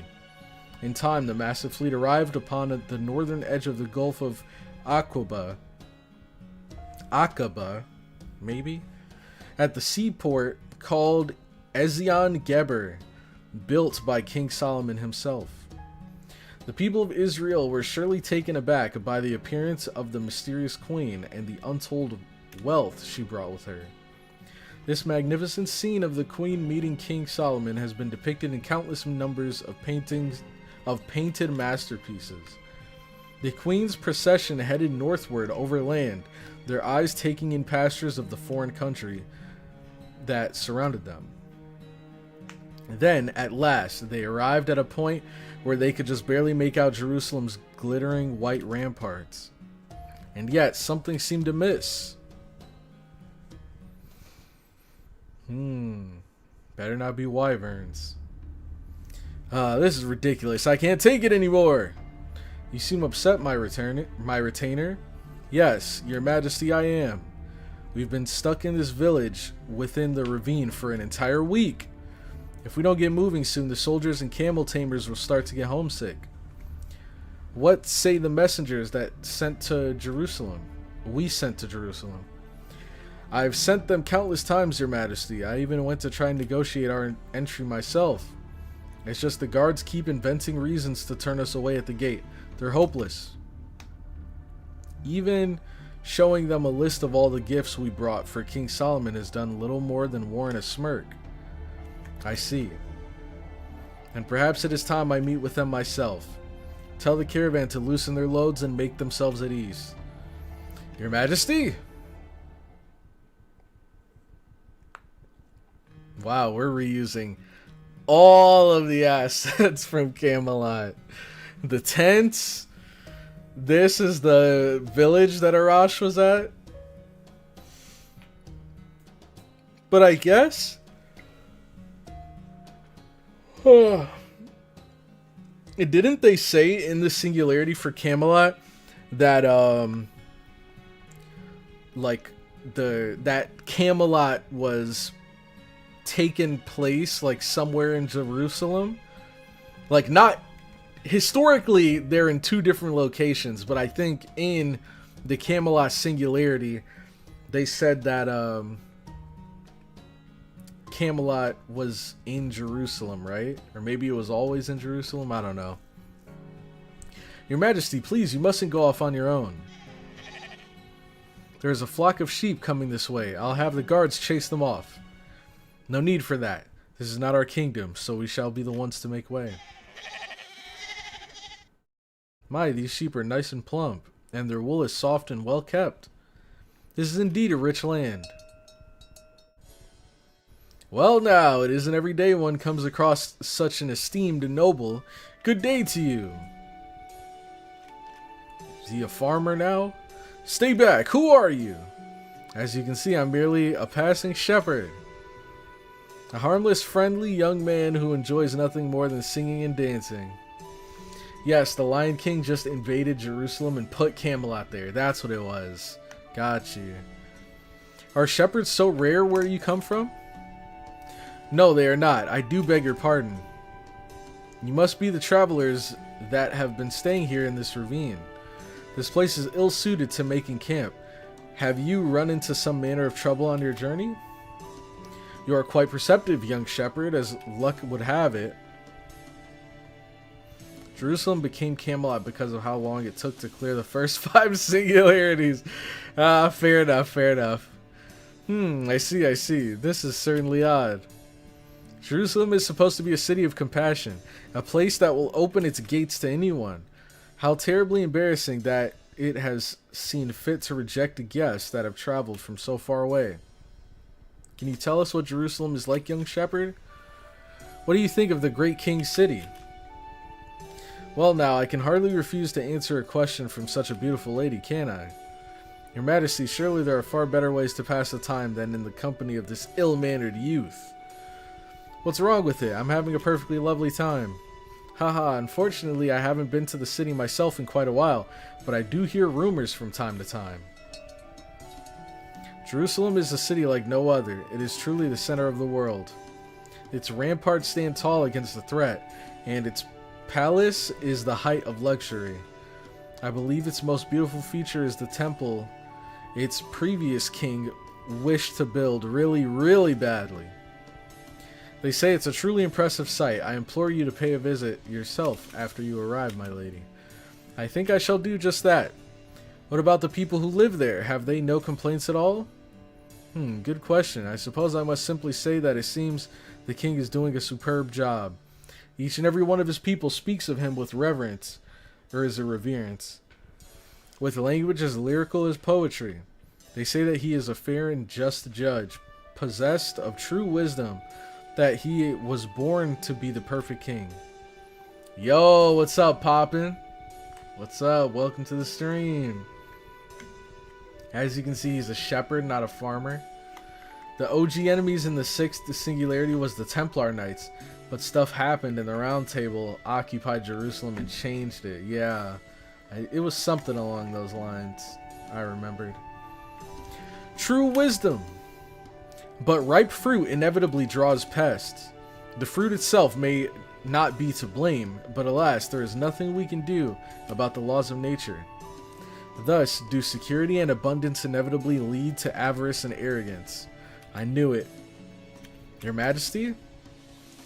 In time, the massive fleet arrived upon the northern edge of the Gulf of Aqaba, maybe, at the seaport called Ezion Geber, built by King Solomon himself. The people of Israel were surely taken aback by the appearance of the mysterious queen and the untold wealth she brought with her. This magnificent scene of the queen meeting King Solomon has been depicted in countless numbers of paintings of painted masterpieces. The queen's procession headed northward over land, their eyes taking in pastures of the foreign country that surrounded them. Then, at last, they arrived at a point where they could just barely make out Jerusalem's glittering white ramparts. And yet, something seemed to miss. Better not be wyverns. This is ridiculous. I can't take it anymore. You seem upset, my retainer. Yes, your majesty, I am. We've been stuck in this village within the ravine for an entire week. If we don't get moving soon, the soldiers and camel tamers will start to get homesick. What say the messengers that sent to Jerusalem? We sent to Jerusalem. I've sent them countless times, your majesty. I even went to try and negotiate our entry myself. It's just the guards keep inventing reasons to turn us away at the gate. They're hopeless. Even showing them a list of all the gifts we brought for King Solomon has done little more than warrant a smirk. I see. And perhaps it is time I meet with them myself. Tell the caravan to loosen their loads and make themselves at ease. Your Majesty? Wow, we're reusing all of the assets from Camelot. The tents. This is the village that Arash was at. But I guess... Didn't they say in the singularity for Camelot that like that Camelot was taken place like somewhere in Jerusalem? Like, not historically they're in two different locations, but I think in the Camelot singularity they said that Camelot was in Jerusalem, right? Or maybe it was always in Jerusalem? I don't know. Your Majesty, please, you mustn't go off on your own. There is a flock of sheep coming this way. I'll have the guards chase them off. No need for that. This is not our kingdom, so we shall be the ones to make way. My, these sheep are nice and plump, and their wool is soft and well kept. This is indeed a rich land. Well now, it isn't every day one comes across such an esteemed noble. Good day to you. Is he a farmer now? Stay back, who are you? As you can see, I'm merely a passing shepherd. A harmless, friendly young man who enjoys nothing more than singing and dancing. Yes, the Lion King just invaded Jerusalem and put Camelot there. That's what it was. Got you. Are shepherds so rare where you come from? No, they are not. I do beg your pardon. You must be the travelers that have been staying here in this ravine. This place is ill-suited to making camp. Have you run into some manner of trouble on your journey? You are quite perceptive, young shepherd, as luck would have it. Jerusalem became Camelot because of how long it took to clear the first 5 singularities. Fair enough, fair enough. I see. This is certainly odd. Jerusalem is supposed to be a city of compassion, a place that will open its gates to anyone. How terribly embarrassing that it has seen fit to reject the guests that have traveled from so far away. Can you tell us what Jerusalem is like, young shepherd? What do you think of the great king's city? Well now, I can hardly refuse to answer a question from such a beautiful lady, can I? Your Majesty, surely there are far better ways to pass the time than in the company of this ill-mannered youth. What's wrong with it? I'm having a perfectly lovely time. Haha, unfortunately I haven't been to the city myself in quite a while, but I do hear rumors from time to time. Jerusalem is a city like no other. It is truly the center of the world. Its ramparts stand tall against the threat, and its palace is the height of luxury. I believe its most beautiful feature is the temple its previous king wished to build really badly. They say it's a truly impressive sight. I implore you to pay a visit yourself after you arrive, my lady. I think I shall do just that. What about the people who live there? Have they no complaints at all? Good question. I suppose I must simply say that it seems the king is doing a superb job. Each and every one of his people speaks of him with reverence, or is a reverence, with language as lyrical as poetry. They say that he is a fair and just judge, possessed of true wisdom, that he was born to be the perfect king. Yo, what's up, poppin'? What's up? Welcome to the stream. As you can see, he's a shepherd, not a farmer. The OG enemies in the 6th singularity was the Templar Knights, but stuff happened and the Round Table occupied Jerusalem and changed it. Yeah, it was something along those lines, I remembered. True wisdom. But ripe fruit inevitably draws pests. The fruit itself may not be to blame, but alas, there is nothing we can do about the laws of nature. Thus, do security and abundance inevitably lead to avarice and arrogance. I knew it. Your Majesty?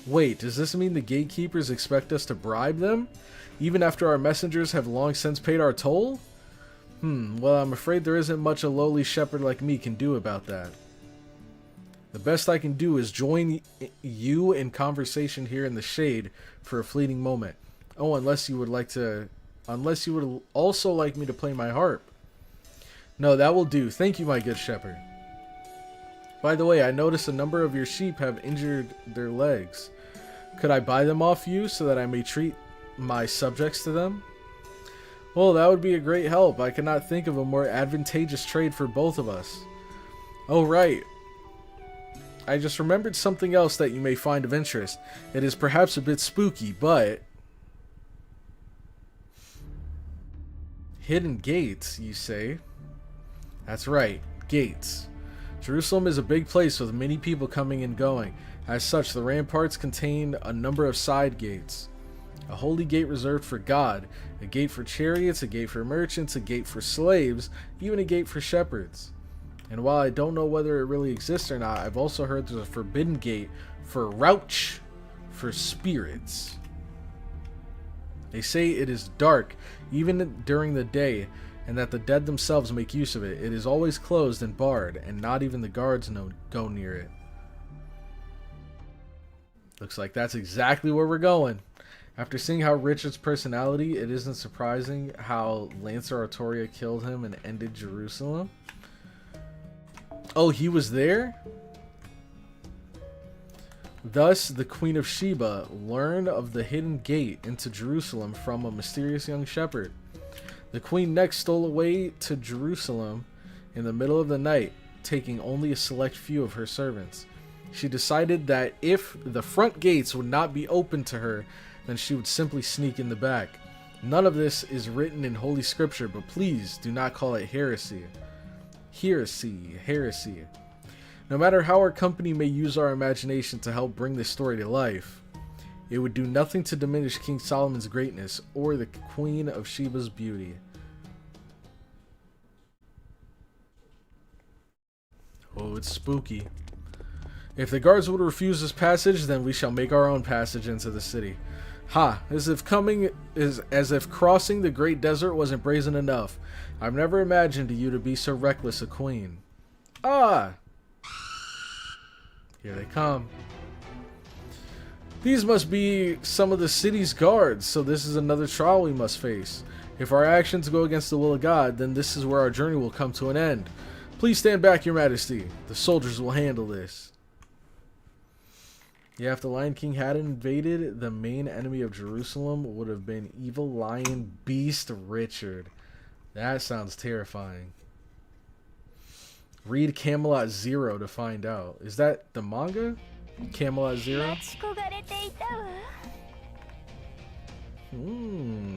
Wait, does this mean the gatekeepers expect us to bribe them, even after our messengers have long since paid our toll? Well, I'm afraid there isn't much a lowly shepherd like me can do about that. The best I can do is join you in conversation here in the shade for a fleeting moment. Oh, unless you would also like me to play my harp. No, that will do. Thank you, my good shepherd. By the way, I noticed a number of your sheep have injured their legs. Could I buy them off you so that I may treat my subjects to them? Well, that would be a great help. I cannot think of a more advantageous trade for both of us. Oh, right. I just remembered something else that you may find of interest. It is perhaps a bit spooky, but... Hidden gates, you say? That's right, gates. Jerusalem is a big place with many people coming and going. As such, the ramparts contain a number of side gates. A holy gate reserved for God, a gate for chariots, a gate for merchants, a gate for slaves, even a gate for shepherds. And while I don't know whether it really exists or not, I've also heard there's a forbidden gate for Rauch, for spirits. They say it is dark, even during the day, and that the dead themselves make use of it. It is always closed and barred, and not even the guards go near it. Looks like that's exactly where we're going. After seeing how Richard's personality, it isn't surprising how Lancer Artoria killed him and ended Jerusalem. Oh, he was there? Thus, the Queen of Sheba learned of the hidden gate into Jerusalem from a mysterious young shepherd. The queen next stole away to Jerusalem in the middle of the night, taking only a select few of her servants. She decided that if the front gates would not be open to her, then she would simply sneak in the back. None of this is written in Holy Scripture, but please do not call it heresy. Heresy. No matter how our company may use our imagination to help bring this story to life, it would do nothing to diminish King Solomon's greatness or the Queen of Sheba's beauty. Oh, it's spooky. If the guards would refuse this passage, then we shall make our own passage into the city. Ha! As if crossing the great desert wasn't brazen enough. I've never imagined you to be so reckless a queen. Ah! Here they come. These must be some of the city's guards, so this is another trial we must face. If our actions go against the will of God, then this is where our journey will come to an end. Please stand back, Your Majesty. The soldiers will handle this. Yeah, if the Lion King hadn't invaded, the main enemy of Jerusalem would have been evil lion beast Richard. That sounds terrifying. Read Camelot Zero to find out. Is that the manga? Camelot Zero? Hmm.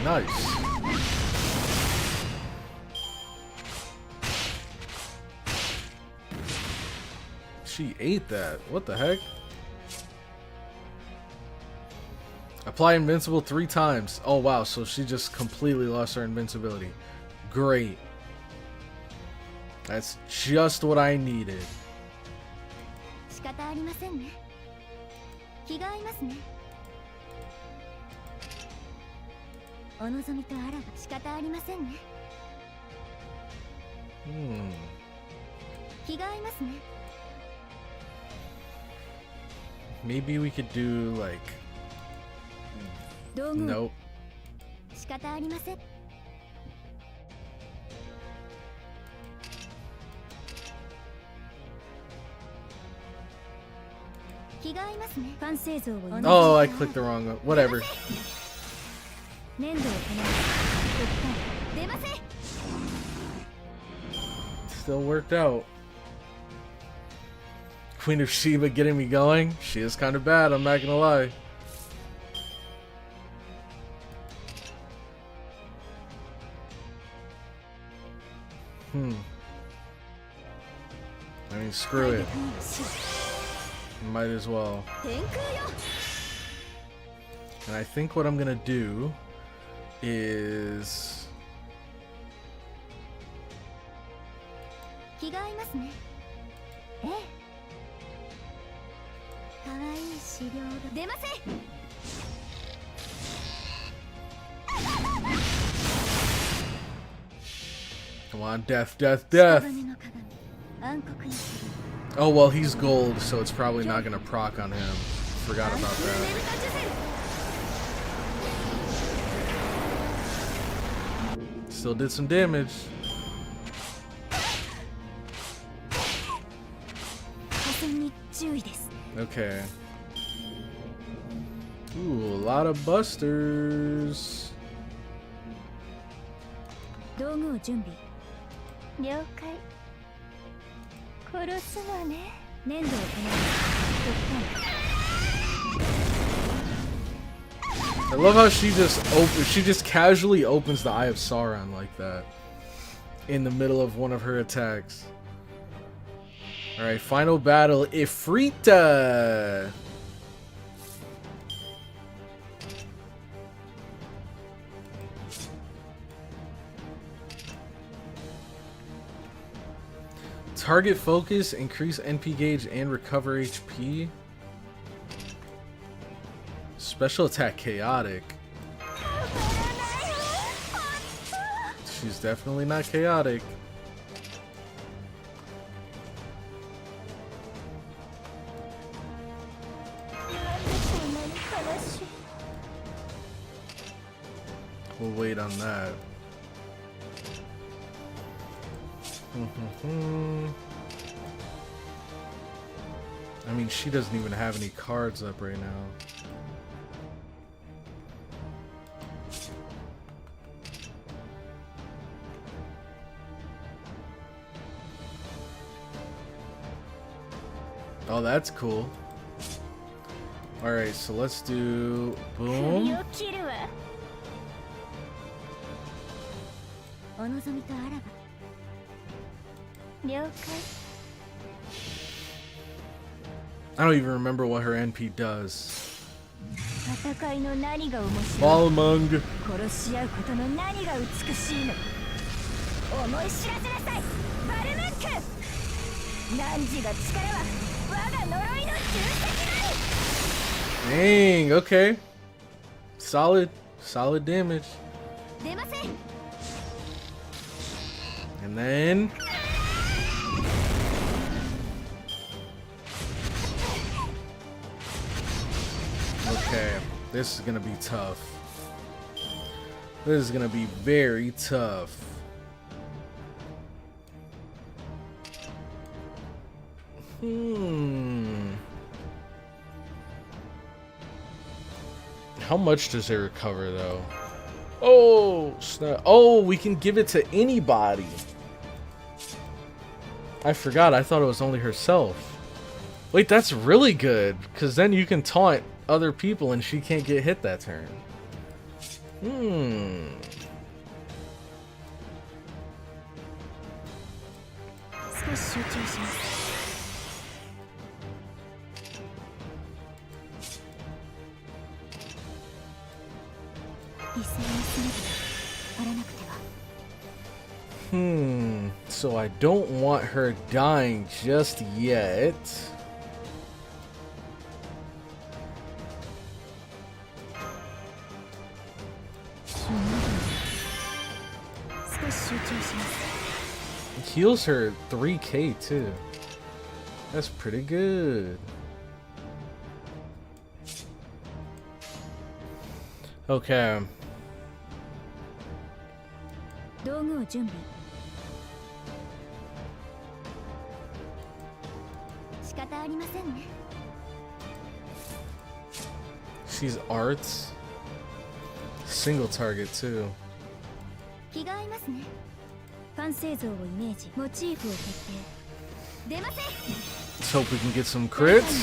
Nice. She ate that. What the heck? Apply invincible 3 times. Oh wow, so she just completely lost her invincibility. Great. That's just what I needed. Maybe we could do like... Nope. Oh, I clicked the wrong one. Whatever. Still worked out. Queen of Sheba getting me going. She is kind of bad, I'm not gonna lie. I mean, screw it. Might as well. And I think what I'm gonna do is... Come on, death, death, death! Oh, well, he's gold, so it's probably not gonna proc on him. Forgot about that. Still did some damage. Okay. Ooh, a lot of busters. I love how she just casually opens the Eye of Sauron like that. in the middle of one of her attacks. Alright, final battle, Ifrita! Target focus, increase NP gauge, and recover HP. Special attack chaotic. She's definitely not chaotic. We'll wait on that. I mean, she doesn't even have any cards up right now. Oh, that's cool. Alright, so let's do boom. I don't even remember what her NP does. Balmung. Dang, okay. Solid damage. And then okay, this is gonna be tough. This is gonna be very tough. How much does it recover though? Oh, snap. Oh, we can give it to anybody. I forgot. I thought it was only herself. Wait, that's really good, because then you can taunt other people and she can't get hit that turn. So I don't want her dying just yet. It heals her 3k too. That's pretty good. Okay. She's arts. Single target too. Let's hope we can get some crits.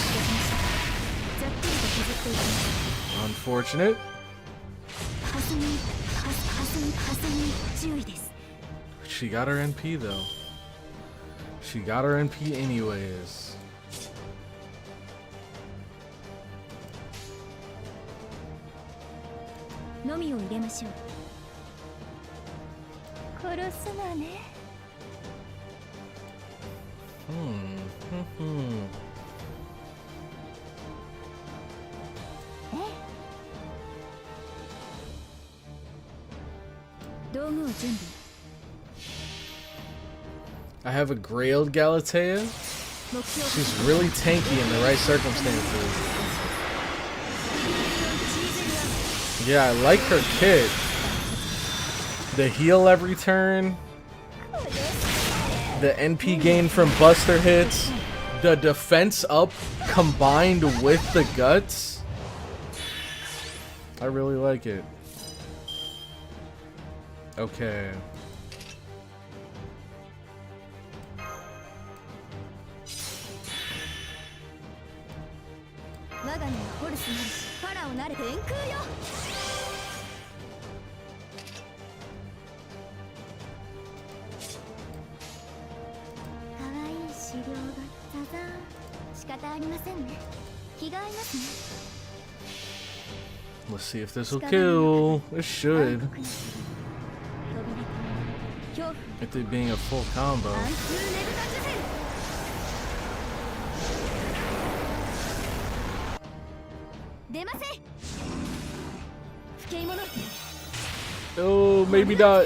Unfortunate. She got her NP though. She got her NP anyways. I have a Grailed Galatea. She's really tanky in the right circumstances. Yeah, I like her kit. The heal every turn. The NP gain from buster hits. The defense up combined with the guts. I really like it. Okay. りませんね。気が合いますね。 Let's see if this will kill. It should. 暗黒に飛び出た恐怖 If it being a full combo. 暗数ねぶた術。出ません。不敬者。 Oh, maybe not.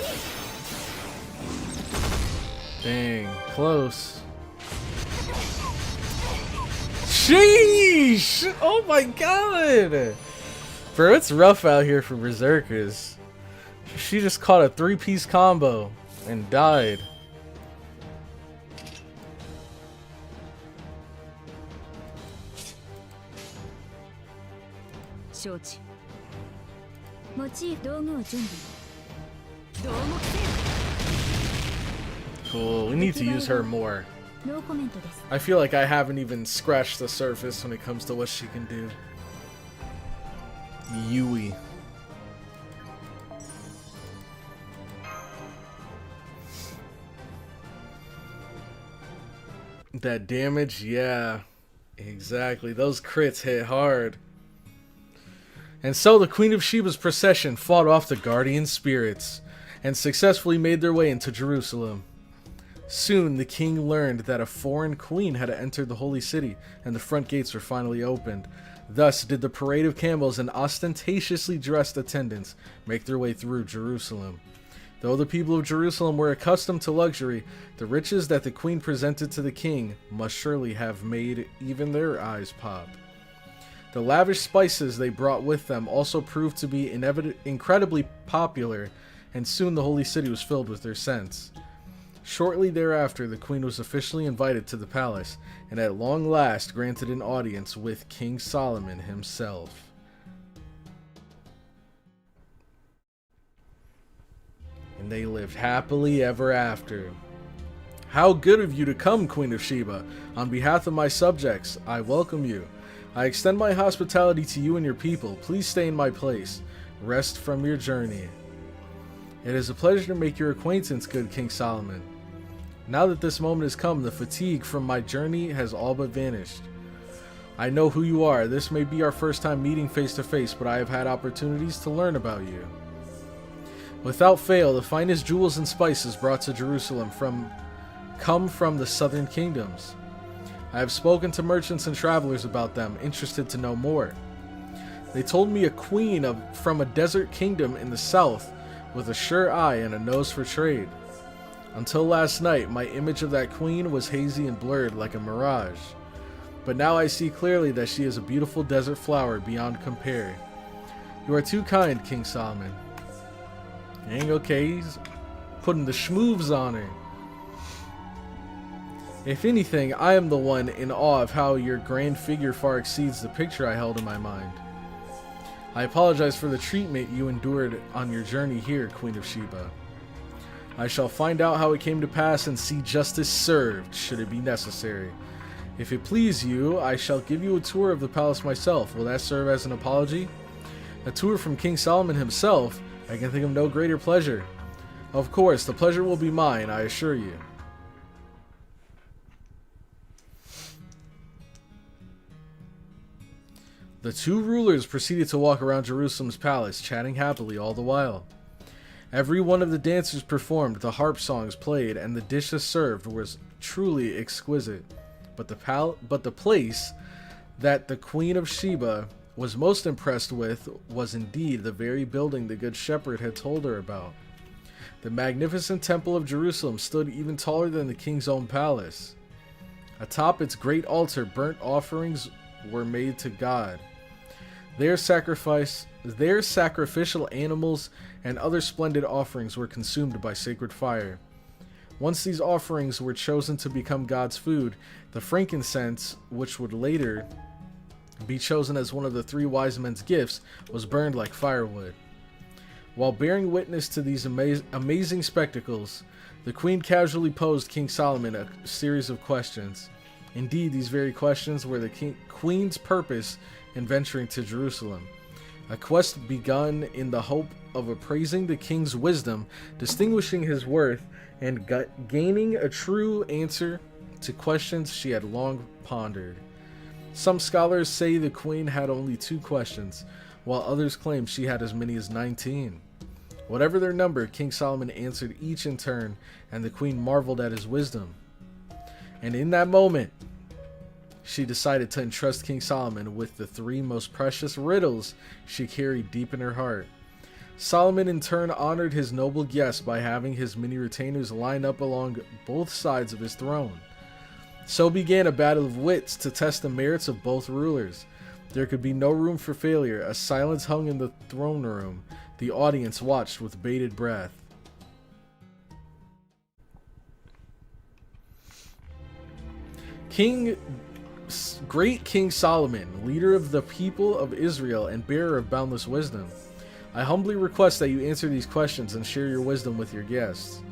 Dang, close. Sheesh! Oh my god! Bro, it's rough out here for berserkers. She just caught a 3-piece combo and died. 承知。モチーフ道具を準備。道具規制。 Cool, we need to use her more. ノーコメントです。 I feel like I haven't even scratched the surface when it comes to what she can do. Yui. That damage, yeah. Exactly. Those crits hit hard. And so the Queen of Sheba's procession fought off the guardian spirits and successfully made their way into Jerusalem. Soon the king learned that a foreign queen had entered the holy city and the front gates were finally opened. Thus did the parade of camels and ostentatiously dressed attendants make their way through Jerusalem. Though the people of Jerusalem were accustomed to luxury, the riches that the queen presented to the king must surely have made even their eyes pop. The lavish spices they brought with them also proved to be incredibly popular, and soon the holy city was filled with their scents. Shortly thereafter, the queen was officially invited to the palace, and at long last granted an audience with King Solomon himself. And they lived happily ever after. How good of you to come, Queen of Sheba. On behalf of my subjects, I welcome you. I extend my hospitality to you and your people. Please stay in my place. Rest from your journey. It is a pleasure to make your acquaintance, good King Solomon. Now that this moment has come, the fatigue from my journey has all but vanished. I know who you are. This may be our first time meeting face to face, but I have had opportunities to learn about you. Without fail, the finest jewels and spices brought to Jerusalem come from the southern kingdoms. I have spoken to merchants and travelers about them, interested to know more. They told me a queen from a desert kingdom in the south with a sure eye and a nose for trade. Until last night, my image of that queen was hazy and blurred like a mirage. But now I see clearly that she is a beautiful desert flower beyond compare. You are too kind, King Solomon. Dang, okay, he's putting the schmoovs on her. If anything, I am the one in awe of how your grand figure far exceeds the picture I held in my mind. I apologize for the treatment you endured on your journey here, Queen of Sheba. I shall find out how it came to pass and see justice served, should it be necessary. If it please you, I shall give you a tour of the palace myself. Will that serve as an apology? A tour from King Solomon himself? I can think of no greater pleasure. Of course, the pleasure will be mine, I assure you. The two rulers proceeded to walk around Jerusalem's palace, chatting happily all the while. Every one of the dancers performed, the harp songs played, and the dishes served was truly exquisite. But the place that the Queen of Sheba was most impressed with was indeed the very building the Good Shepherd had told her about. The magnificent Temple of Jerusalem stood even taller than the king's own palace. Atop its great altar, burnt offerings were made to God. Their sacrificial animals and other splendid offerings were consumed by sacred fire. Once these offerings were chosen to become God's food, the frankincense, which would later be chosen as one of the 3 wise men's gifts, was burned like firewood. While bearing witness to these amazing spectacles, the queen casually posed King Solomon a series of questions. Indeed, these very questions were the queen's purpose in venturing to Jerusalem. A quest begun in the hope of appraising the king's wisdom, distinguishing his worth, and gaining a true answer to questions she had long pondered. Some scholars say the queen had only 2 questions, while others claim she had as many as 19. Whatever their number, King Solomon answered each in turn, and the queen marveled at his wisdom. And in that moment, she decided to entrust King Solomon with the 3 most precious riddles she carried deep in her heart. Solomon in turn honored his noble guest by having his many retainers line up along both sides of his throne. So began a battle of wits to test the merits of both rulers. There could be no room for failure. A silence hung in the throne room. The audience watched with bated breath. Great King Solomon, leader of the people of Israel and bearer of boundless wisdom, I humbly request that you answer these questions and share your wisdom with your guests.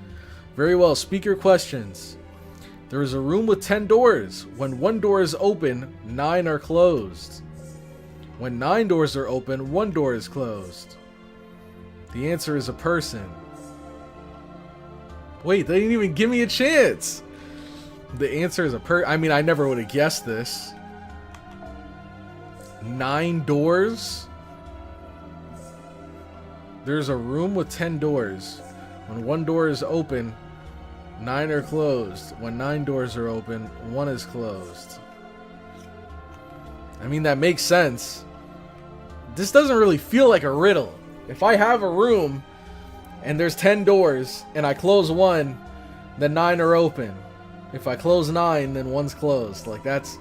Very well, speak your questions. There is a room with 10 doors. When 1 door is open, 9 are closed. When 9 doors are open, 1 door is closed. The answer is a person. Wait, they didn't even give me a chance. The answer is a I mean, I never would have guessed this. 9 doors? There's a room with 10 doors. When 1 door is open, 9 are closed. When 9 doors are open, 1 is closed. I mean, that makes sense. This doesn't really feel like a riddle. If I have a room and there's 10 doors and I close 1, then 9 are open. If I close 9, then 1's closed. Like, that's,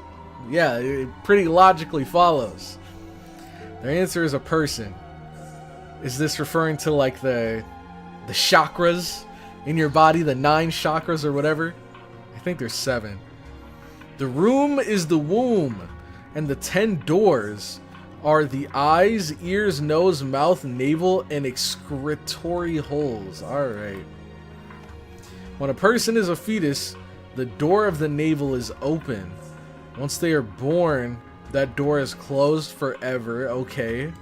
yeah, it pretty logically follows. Their answer is a person. Is this referring to like the chakras in your body, the 9 chakras or whatever? I think there's 7. The room is the womb, and the 10 doors are the eyes, ears, nose, mouth, navel, and excretory holes. Alright. When a person is a fetus, the door of the navel is open. Once they are born, that door is closed forever. Okay.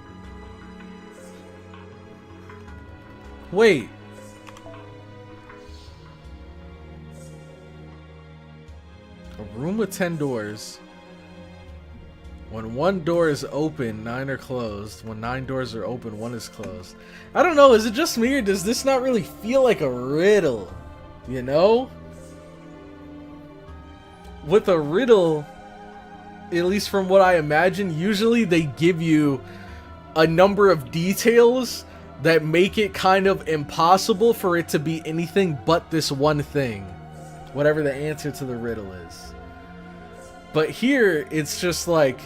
Wait. A room with 10 doors. When 1 door is open, 9 are closed. When 9 doors are open, 1 is closed. I don't know, is it just me or does this not really feel like a riddle? You know? With a riddle, at least from what I imagine, usually they give you a number of details that make it kind of impossible for it to be anything but this one thing. Whatever the answer to the riddle is. But here, it's just like,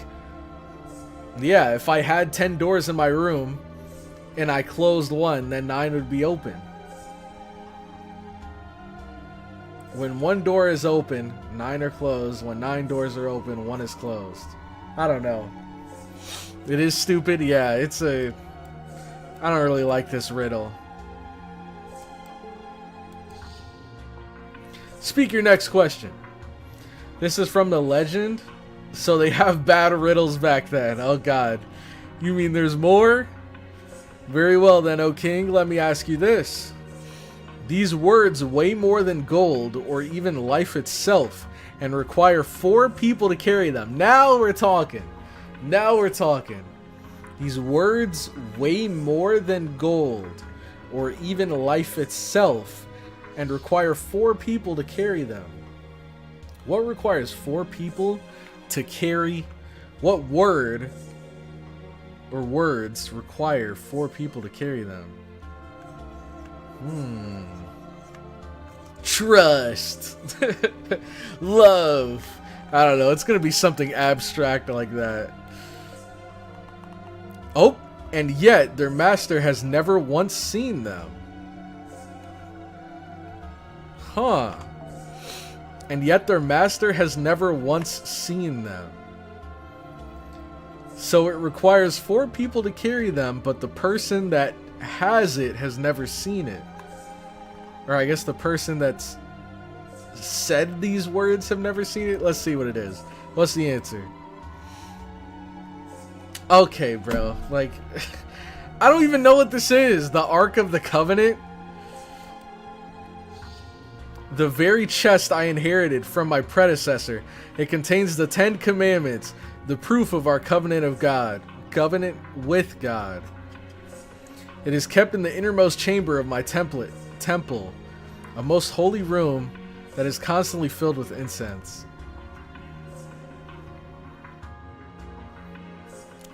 yeah, if I had 10 doors in my room and I closed 1, then 9 would be open. When 1 door is open, 9 are closed. When 9 doors are open, 1 is closed. I don't know. It is stupid. Yeah, it's a... I don't really like this riddle. Speak your next question. This is from the legend. So they have bad riddles back then. Oh god. You mean there's more? Very well then, O king, let me ask you this. These words weigh more than gold or even life itself and require 4 people to carry them. Now we're talking. Now we're talking. These words weigh more than gold or even life itself and require 4 people to carry them. What requires 4 people to carry? What word or words require 4 people to carry them? Trust. Love. I don't know. It's going to be something abstract like that. Oh, and yet their master has never once seen them. Huh. And yet their master has never once seen them. So it requires 4 people to carry them, but the person that has it has never seen it. Or I guess the person that's said these words have never seen it. Let's see what it is. What's the answer? Okay, bro. Like, I don't even know what this is. The Ark of the Covenant? The very chest I inherited from my predecessor. It contains the 10 Commandments, the proof of our covenant with God. It is kept in the innermost chamber of my temple, a most holy room that is constantly filled with incense.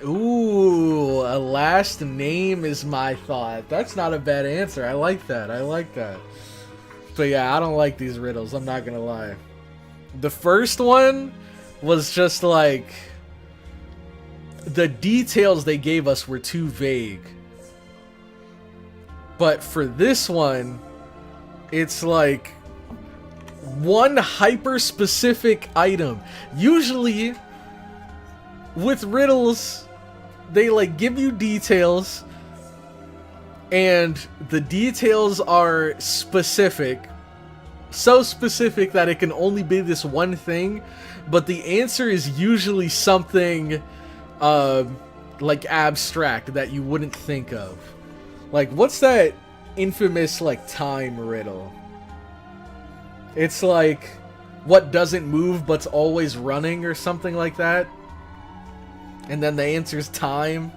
Ooh, a last name is my thought. That's not a bad answer. I like that. I like that. But yeah, I don't like these riddles. I'm not gonna lie. The first one was just like, the details they gave us were too vague. But for this one, it's like one hyper-specific item. Usually, with riddles, they like give you details, and the details are specific. So specific that it can only be this one thing, but the answer is usually something like abstract that you wouldn't think of. Like, what's that infamous like time riddle? It's like, what doesn't move but's always running or something like that, and then the answer's time.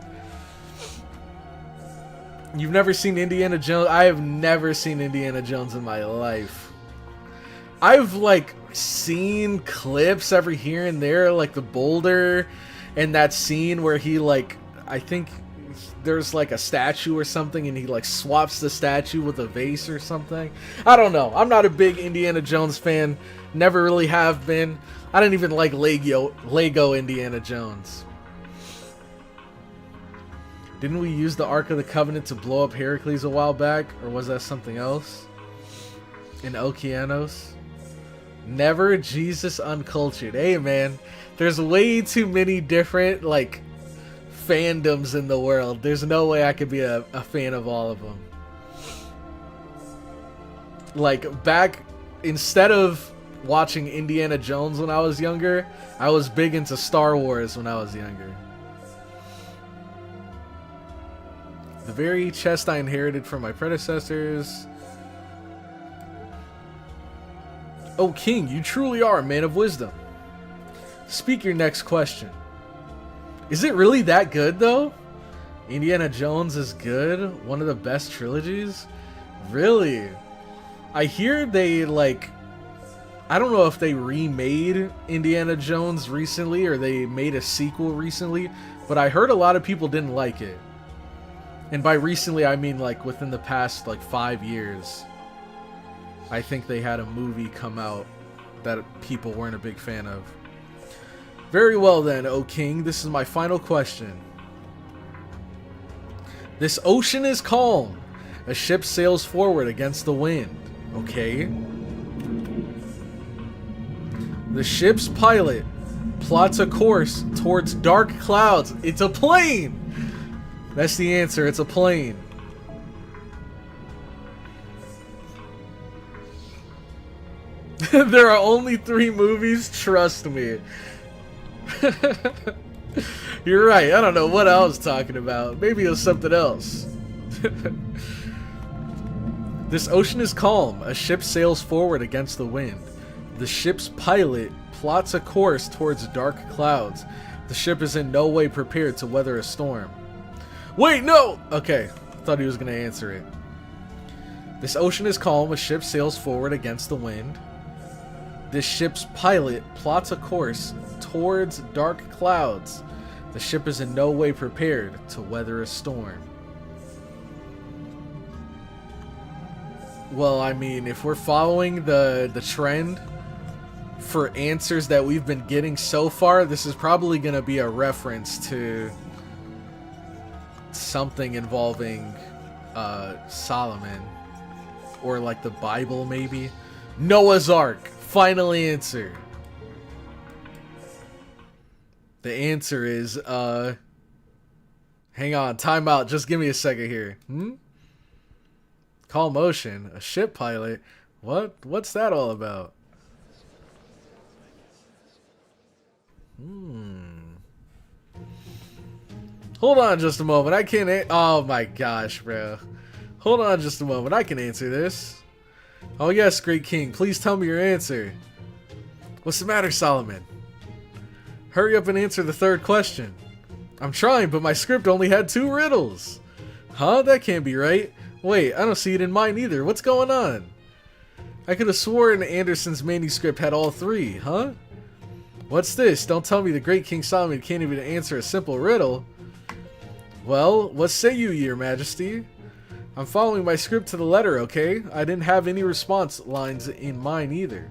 You've never seen Indiana Jones? I have never seen Indiana Jones in my life. I've like seen clips every here and there, like the boulder and that scene where he like, I think there's like a statue or something and he like swaps the statue with a vase or something. I don't know. I'm not a big Indiana Jones fan. Never really have been. I didn't even like Lego Indiana Jones. Didn't we use the Ark of the Covenant to blow up Heracles a while back? Or was that something else? In Okeanos? Never. Jesus Uncultured. Hey man, there's way too many different like fandoms in the world. There's no way I could be a fan of all of them. Like back, instead of watching Indiana Jones when I was younger, I was big into Star Wars when I was younger. The very chest I inherited from my predecessors. Oh, King, you truly are a man of wisdom. Speak your next question. Is it really that good, though? Indiana Jones is good? One of the best trilogies? Really? I hear they, like... I don't know if they remade Indiana Jones recently or they made a sequel recently, but I heard a lot of people didn't like it. And by recently, I mean like within the past like 5 years. I think they had a movie come out that people weren't a big fan of. Very well then, O King, this is my final question. This ocean is calm. A ship sails forward against the wind. Okay. The ship's pilot plots a course towards dark clouds. It's a plane! That's the answer, it's a plane. There are only 3 movies, trust me. You're right, I don't know what I was talking about. Maybe it was something else. This ocean is calm. A ship sails forward against the wind. The ship's pilot plots a course towards dark clouds. The ship is in no way prepared to weather a storm. Wait, no! Okay, thought he was going to answer it. This ocean is calm. A ship sails forward against the wind. This ship's pilot plots a course towards dark clouds. The ship is in no way prepared to weather a storm. Well, I mean, if we're following the trend for answers that we've been getting so far, this is probably going to be a reference to something involving Solomon or like the Bible, maybe. Noah's Ark. Final answer. The answer is hang on, time out, just give me a second here. Calm ocean, a ship pilot. What's that all about? Hold on just a moment. I can't oh my gosh, bro. Hold on just a moment. I can answer this. Oh yes, great king. Please tell me your answer. What's the matter, Solomon? Hurry up and answer the third question. I'm trying, but my script only had 2 riddles. Huh? That can't be right. Wait, I don't see it in mine either. What's going on? I could have sworn Anderson's manuscript had all 3, huh? What's this? Don't tell me the great King Solomon can't even answer a simple riddle. Well, what say you, Your Majesty? I'm following my script to the letter, okay? I didn't have any response lines in mine either.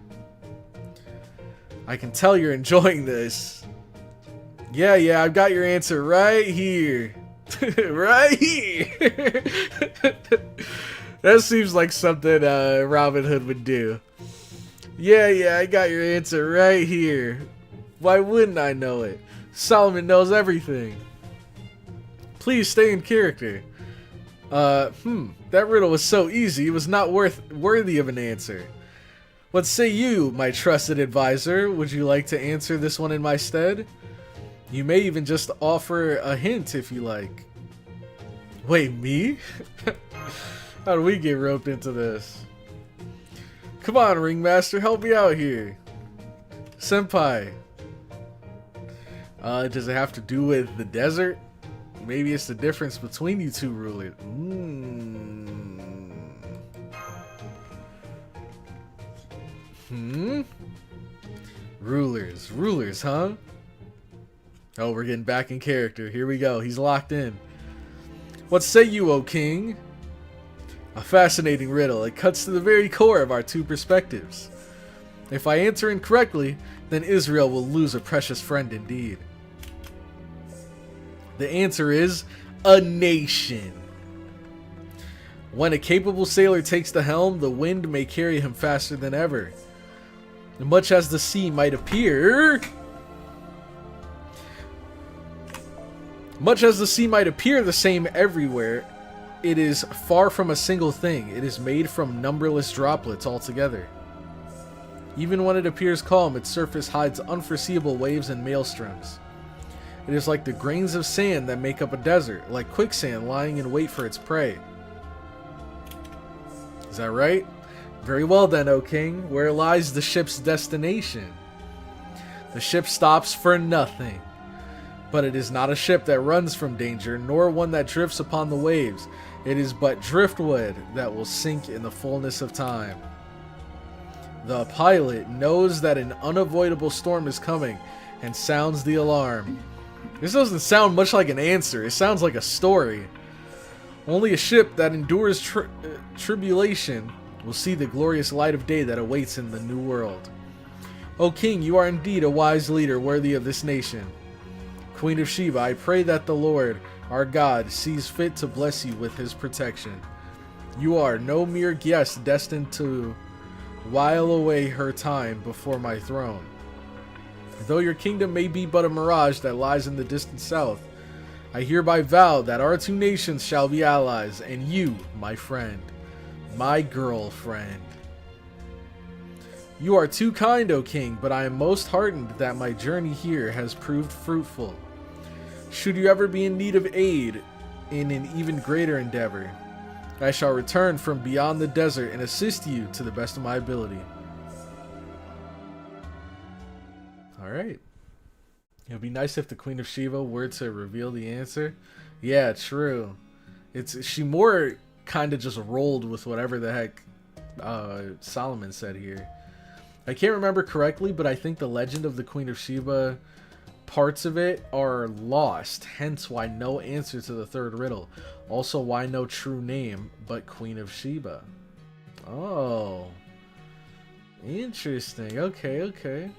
I can tell you're enjoying this. Yeah, I've got your answer right here. Right here. That seems like something Robin Hood would do. Yeah, I got your answer right here. Why wouldn't I know it? Solomon knows everything. Please stay in character. That riddle was so easy, it was not worthy of an answer. What say you, my trusted advisor? Would you like to answer this one in my stead? You may even just offer a hint if you like. Wait, me? How do we get roped into this? Come on, Ringmaster, help me out here. Senpai. Does it have to do with the desert? Maybe it's the difference between you 2 rulers. Rulers, huh? Oh, we're getting back in character. Here we go. He's locked in. What say you, O King? A fascinating riddle. It cuts to the very core of our 2 perspectives. If I answer incorrectly, then Israel will lose a precious friend indeed. The answer is a nation. When a capable sailor takes the helm, the wind may carry him faster than ever. Much as the sea might appear the same everywhere, it is far from a single thing. It is made from numberless droplets altogether. Even when it appears calm, its surface hides unforeseeable waves and maelstroms. It is like the grains of sand that make up a desert, like quicksand lying in wait for its prey. Is that right? Very well then, O King. Where lies the ship's destination? The ship stops for nothing. But it is not a ship that runs from danger, nor one that drifts upon the waves. It is but driftwood that will sink in the fullness of time. The pilot knows that an unavoidable storm is coming and sounds the alarm. This doesn't sound much like an answer. It sounds like a story. Only a ship that endures tribulation will see the glorious light of day that awaits in the new world. O King, you are indeed a wise leader worthy of this nation. Queen of Sheba, I pray that the Lord, our God, sees fit to bless you with his protection. You are no mere guest destined to while away her time before my throne. Though your kingdom may be but a mirage that lies in the distant south, I hereby vow that our 2 nations shall be allies, and you, my friend, my girlfriend. You are too kind, O King, but I am most heartened that my journey here has proved fruitful. Should you ever be in need of aid in an even greater endeavor, I shall return from beyond the desert and assist you to the best of my ability. Alright. It would be nice if the Queen of Sheba were to reveal the answer. Yeah, true. She more kind of just rolled with whatever the heck Solomon said here. I can't remember correctly, but I think the legend of the Queen of Sheba, parts of it are lost, hence why no answer to the 3rd riddle. Also why no true name but Queen of Sheba. Oh. Interesting. Okay.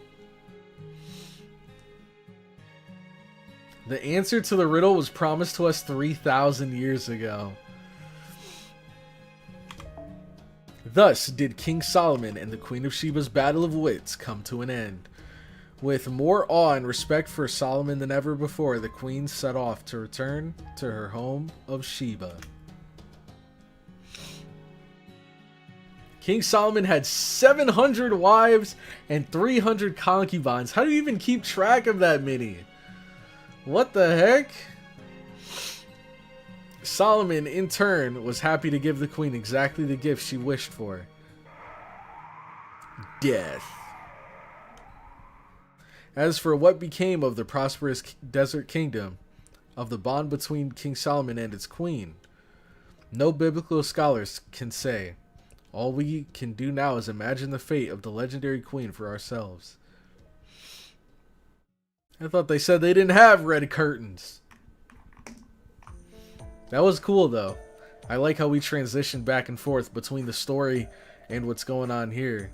The answer to the riddle was promised to us 3,000 years ago. Thus did King Solomon and the Queen of Sheba's battle of wits come to an end. With more awe and respect for Solomon than ever before, the queen set off to return to her home of Sheba. King Solomon had 700 wives and 300 concubines. How do you even keep track of that many? What the heck? Solomon, in turn, was happy to give the queen exactly the gift she wished for. Death. As for what became of the prosperous desert kingdom, of the bond between King Solomon and its queen, no biblical scholars can say. All we can do now is imagine the fate of the legendary queen for ourselves. I thought they said they didn't have red curtains. That was cool, though. I like how we transitioned back and forth between the story and what's going on here.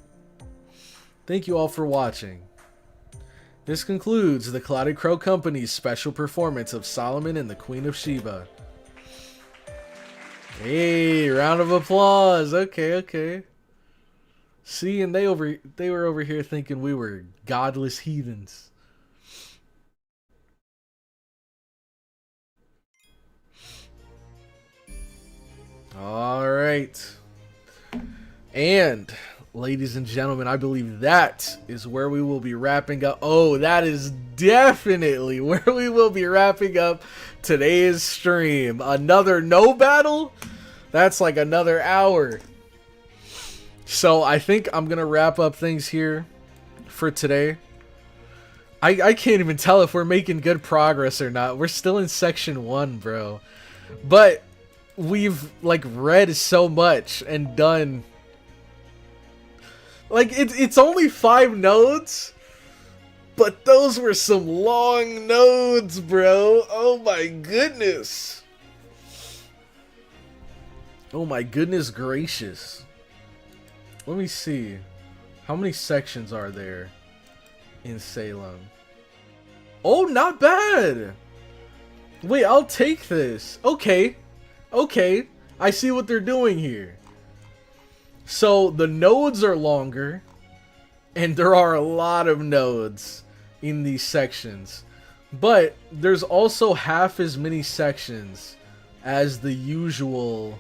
Thank you all for watching. This concludes the CloudyCrow Company's special performance of Solomon and the Queen of Sheba. Hey, round of applause. Okay, okay. See, and they were over here thinking we were godless heathens. All right. And ladies and gentlemen, I believe that is where we will be wrapping up. Oh, that is definitely where we will be wrapping up today's stream. Another no battle? That's like another hour. So I think I'm going to wrap up things here for today. I can't even tell if we're making good progress or not. We're still in section 1, bro. But we've like read so much and done. Like it's only 5 nodes, but those were some long nodes, bro. Oh my goodness. Oh my goodness gracious. Let me see. How many sections are there in Salem? Oh, not bad. Wait, I'll take this. Okay. Okay. I see what they're doing here. So the nodes are longer, and there are a lot of nodes in these sections. But there's also half as many sections as the usual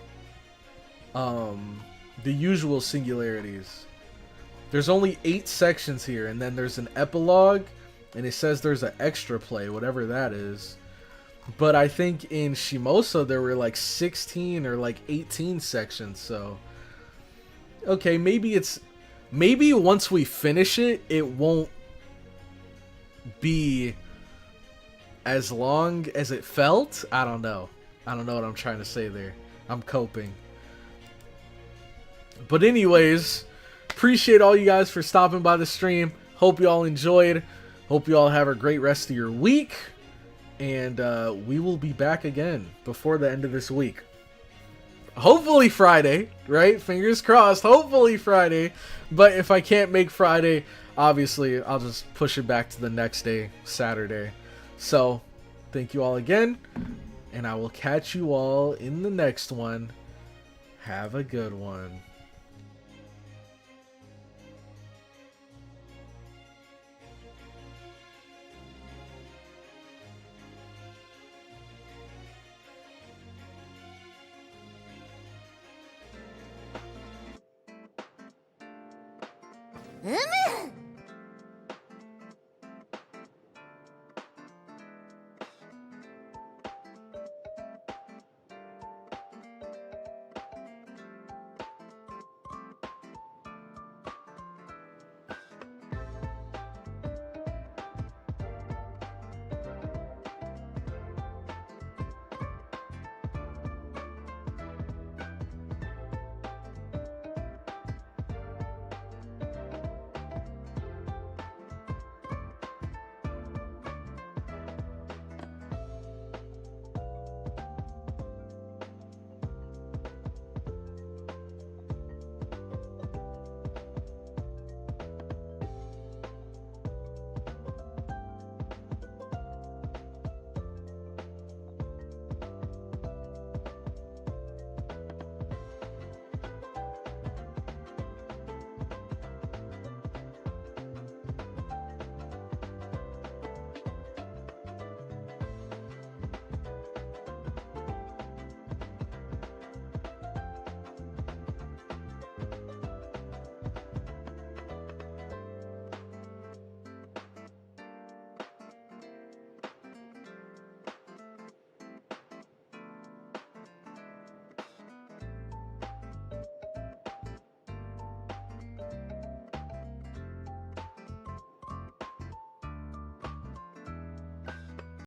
singularities. There's only 8 sections here, and then there's an epilogue, and it says there's an extra play, whatever that is. But I think in Shimosa there were like 16 or like 18 sections, so okay, maybe once we finish it, it won't be as long as it felt. I don't know what I'm trying to say there. I'm coping. But anyways, appreciate all you guys for stopping by the stream. Hope you all enjoyed. Hope you all have a great rest of your week. And we will be back again before the end of this week. Hopefully Friday, right? Fingers crossed. Hopefully Friday. But if I can't make Friday, obviously I'll just push it back to the next day, Saturday. So, thank you all again. And I will catch you all in the next one. Have a good one.うむ